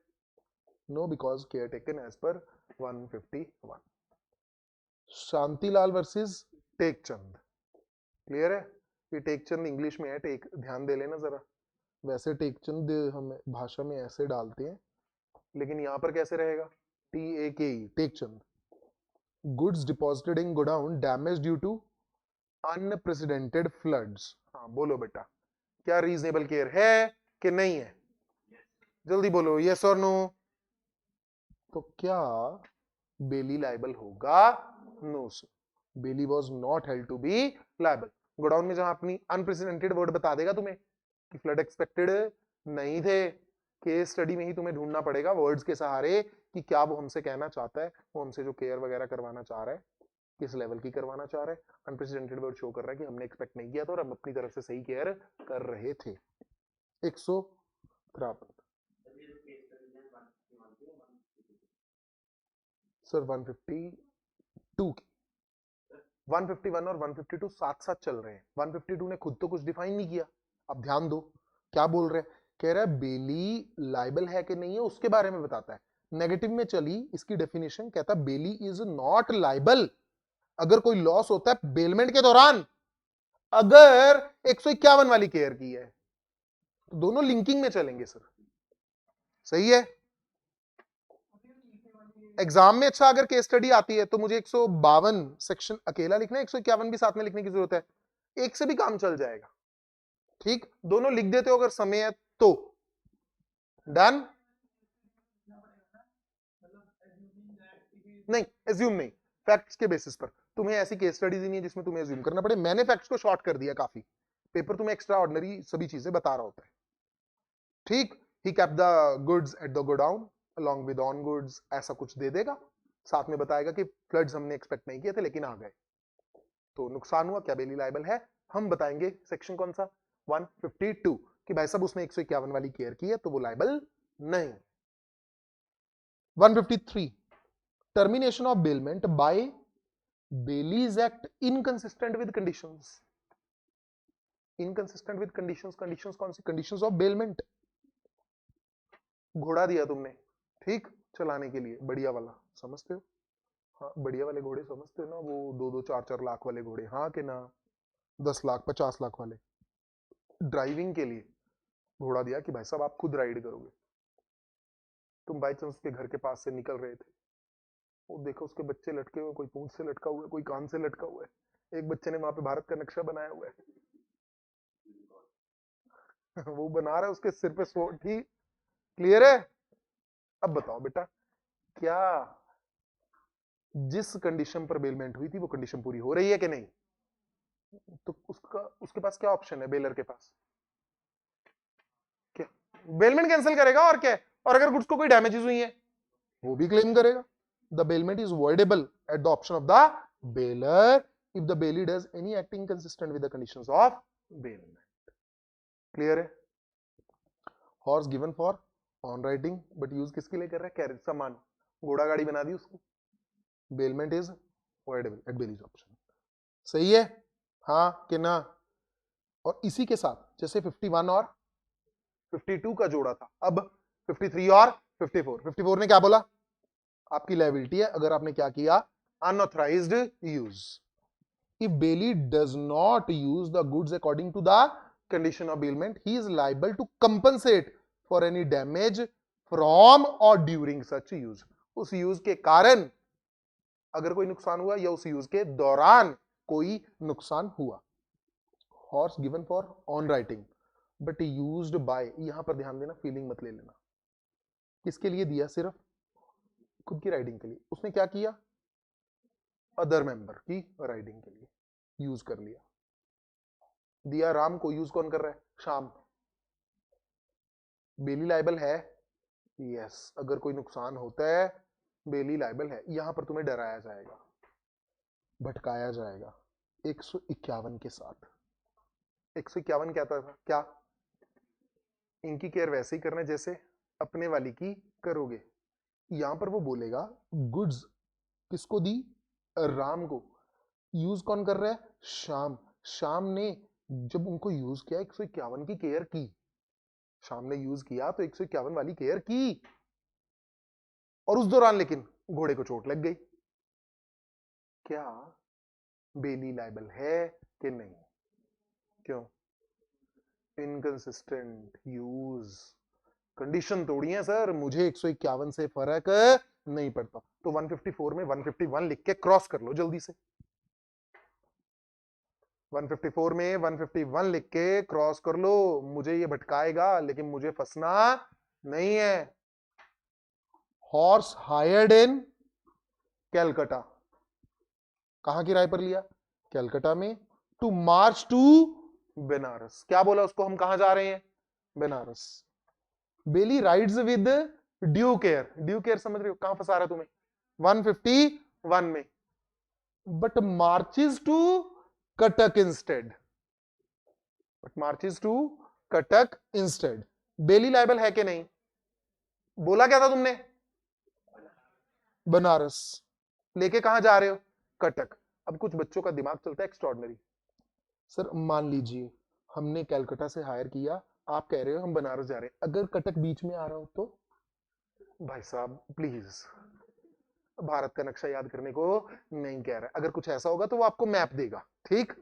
no, because care taken as per 151। Shantilal versus Tekchand. Clear है, ये टेकचंद इंग्लिश में है, टेक ध्यान दे लेना जरा। वैसे टेकचंद हम भाषा में ऐसे डालते हैं, लेकिन यहां पर कैसे रहेगा, TAKE, Tekchand. Goods deposited in godown damage due to unprecedented floods. हाँ बोलो बेटा, क्या रीजनेबल केयर है कि नहीं है, जल्दी बोलो, यस और नो। तो क्या बेली लायबल होगा, no sir, bailee was not held to be liable. Godown में जहां अपनी अनप्रेसिडेंटेड वर्ड बता देगा तुम्हें कि फ्लड एक्सपेक्टेड नहीं थे, केस स्टडी में ही तुम्हें ढूंढना पड़ेगा वर्ड्स के सहारे कि क्या वो हमसे कहना चाहता है, वो हमसे जो केयर वगैरह करवाना चाह रहा है किस लेवल की करवाना चाह रहा है। अनप्रेसिडेंटेड वर्ड शो कर रहा है कि हमने एक्सपेक्ट नहीं किया था और हम अपनी तरफ से सही केयर कर रहे थे। 153 सर 152 की 151 और 152 साथ साथ चल रहे हैं। 152 ने खुद तो कुछ डिफाइन नहीं किया। अब ध्यान दो क्या बोल रहे हैं, कह रहा है बेली लाइबल है कि नहीं है उसके बारे में बताता है। नेगेटिव में चली इसकी डेफिनेशन, कहता है बेली इज नॉट लाइबल अगर कोई लॉस होता है बेलमेंट के दौरान, अगर 151 वाली केयर की है। तो दोनों लिंकिंग में चलेंगे सर, सही है। एग्जाम में अच्छा अगर केस स्टडी आती है तो मुझे 152 सेक्शन अकेला लिखना है, 151 भी साथ में लिखने की जरूरत है, एक से भी काम चल जाएगा। ठीक, दोनों लिख देते हो अगर समय है तो। डन, नहीं एज्यूम नहीं, फैक्ट्स के बेसिस पर। तुम्हें ऐसी केस स्टडीज ही नहीं है जिसमें तुम्हें एज्यूम करना पड़े। मैंने फैक्ट्स को शॉर्ट कर दिया काफी, पेपर तुम्हें एक्स्ट्रा ऑर्डिनरी सभी चीजें बता रहा होता है। ठीक, he kept the goods at the godown along with on goods, ऐसा कुछ दे देगा, साथ में बताएगा कि फ्लड्स हमने एक्सपेक्ट नहीं किए थे लेकिन आ गए, तो नुकसान हुआ, क्या बेली लायबल है। हम बताएंगे सेक्शन कौन सा 152 कि भाई साहब उसने 151 वाली केयर की है तो वो लायबल नहीं। 153 termination of bailment by bailee's act inconsistent with conditions. Inconsistent with conditions, conditions कौन सी, कंडीशंस ऑफ बेलमेंट। घोड़ा दिया तुमने ठीक चलाने के लिए, बढ़िया वाला समझते हो, हाँ बढ़िया वाले घोड़े समझते हो ना, वो 2-4 लाख वाले घोड़े, हाँ कि ना, 10 लाख 50 लाख वाले। ड्राइविंग के लिए घोड़ा दिया कि भाई साहब आप खुद राइड करोगे। तुम बाई चांस उसके घर के पास से निकल रहे थे, वो देखो उसके बच्चे लटके हुए, कोई पूंछ से लटका हुआ है, कोई कान से लटका हुआ है, एक बच्चे ने वहां पे भारत का नक्शा बनाया हुआ है वो बना रहा है उसके सिर पे स्वॉर्ड। ठीक, क्लियर है। अब बताओ बेटा, क्या जिस कंडीशन पर बेलमेंट हुई थी वो कंडीशन पूरी हो रही है कि नहीं। तो उसके पास क्या ऑप्शन है, बेलर के पास क्या, बेलमेंट कैंसिल करेगा और क्या है? और अगर गुड्स को कोई डैमेजेस हुई है वो भी क्लेम करेगा। The bailment is voidable at the option of the bailor if the bailee does any acting consistent with the conditions of bailment. Clear है। Horse given for own riding, but use किसके लिए कर रहा है, carriage सामान, घोड़ा गाड़ी बना दी उसको। Bailment is voidable at bailee's option, सही है हाँ कि ना। और इसी के साथ जैसे 51 और 52 का जोड़ा था, अब 53 और 54। 54 ने क्या बोला, आपकी लायबिलिटी है अगर आपने क्या किया, unauthorised use. If bailee does not use the goods according to the condition of bailment, he is liable to compensate for any damage from और ड्यूरिंग सच यूज। उस यूज के कारण अगर कोई नुकसान हुआ या उस यूज के दौरान कोई नुकसान हुआ। Horse given for on writing but used by, यहां पर ध्यान देना, फीलिंग मत ले लेना। किसके लिए दिया, सिर्फ खुद की राइडिंग के लिए। उसने क्या किया, अदर मेंबर की राइडिंग के लिए यूज कर लिया। दिया राम को, यूज कौन कर रहा है, शाम। बेली लायबल है, यस अगर कोई नुकसान होता है बेली लायबल है। यहां पर तुम्हें डराया जाएगा, भटकाया जाएगा 151 के साथ। 151 क्या था, क्या इनकी केयर वैसे ही करना जैसे अपने वाली की करोगे। यहां पर वो बोलेगा गुड्स किसको दी, राम को। यूज कौन कर रहा है, शाम। शाम ने जब उनको यूज किया 151 की केयर की, शाम ने यूज किया तो 151 वाली केयर की, और उस दौरान लेकिन घोड़े को चोट लग गई। क्या बेली लायबल है कि नहीं, क्यों, इनकंसिस्टेंट यूज। कंडीशन तोड़ी है सर, मुझे 151 से फर्क नहीं पड़ता। तो 154 में 151 लिख के क्रॉस कर लो जल्दी से। 154 में 151 लिख के क्रॉस कर लो, मुझे ये भटकाएगा लेकिन मुझे फंसना नहीं है। हॉर्स हायर्ड इन कैलकाटा, कहां किराए पर लिया, कैलकाटा में, टू मार्च टू बनारस। क्या बोला उसको, हम कहां जा रहे हैं, Banaras. Bailee rides with due care, due care समझ रहे हो कहां फंसा रहा तुम्हें, 151 में, but marches to Cuttack instead, but marches to Cuttack instead. Bailee liable है कि नहीं? बोला क्या था तुमने? बनारस। लेके कहां जा रहे हो? कटक। अब कुछ बच्चों का दिमाग चलता है एक्स्ट्रॉर्डनरी। सर मान लीजिए हमने कैलकाटा से हायर किया, आप कह रहे हो हम बनारस जा रहे हैं, अगर कटक बीच में आ रहा हो तो? भाई साहब प्लीज, भारत का नक्शा याद करने को नहीं कह रहा है, अगर कुछ ऐसा होगा तो वो आपको मैप देगा, ठीक?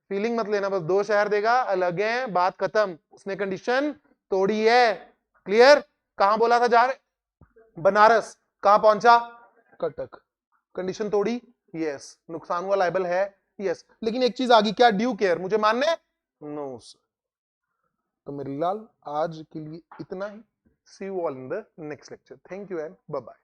फीलिंग मत लेना, बस 2 शहर देगा, अलग है, बात खत्म, उसने कंडीशन तोड़ी है। क्लियर? कहां बोला था जा रहे? बनारस। कहां पहुंचा? कटक। कंडीशन तोड़ी, यस। नुकसान हुआ, लाइबल है, यस। लेकिन एक चीज आ गई, क्या? ड्यू केयर मुझे मानने? No sir. तो मेरे लाल आज के लिए इतना ही। See you all in the next lecture. Thank you and bye bye.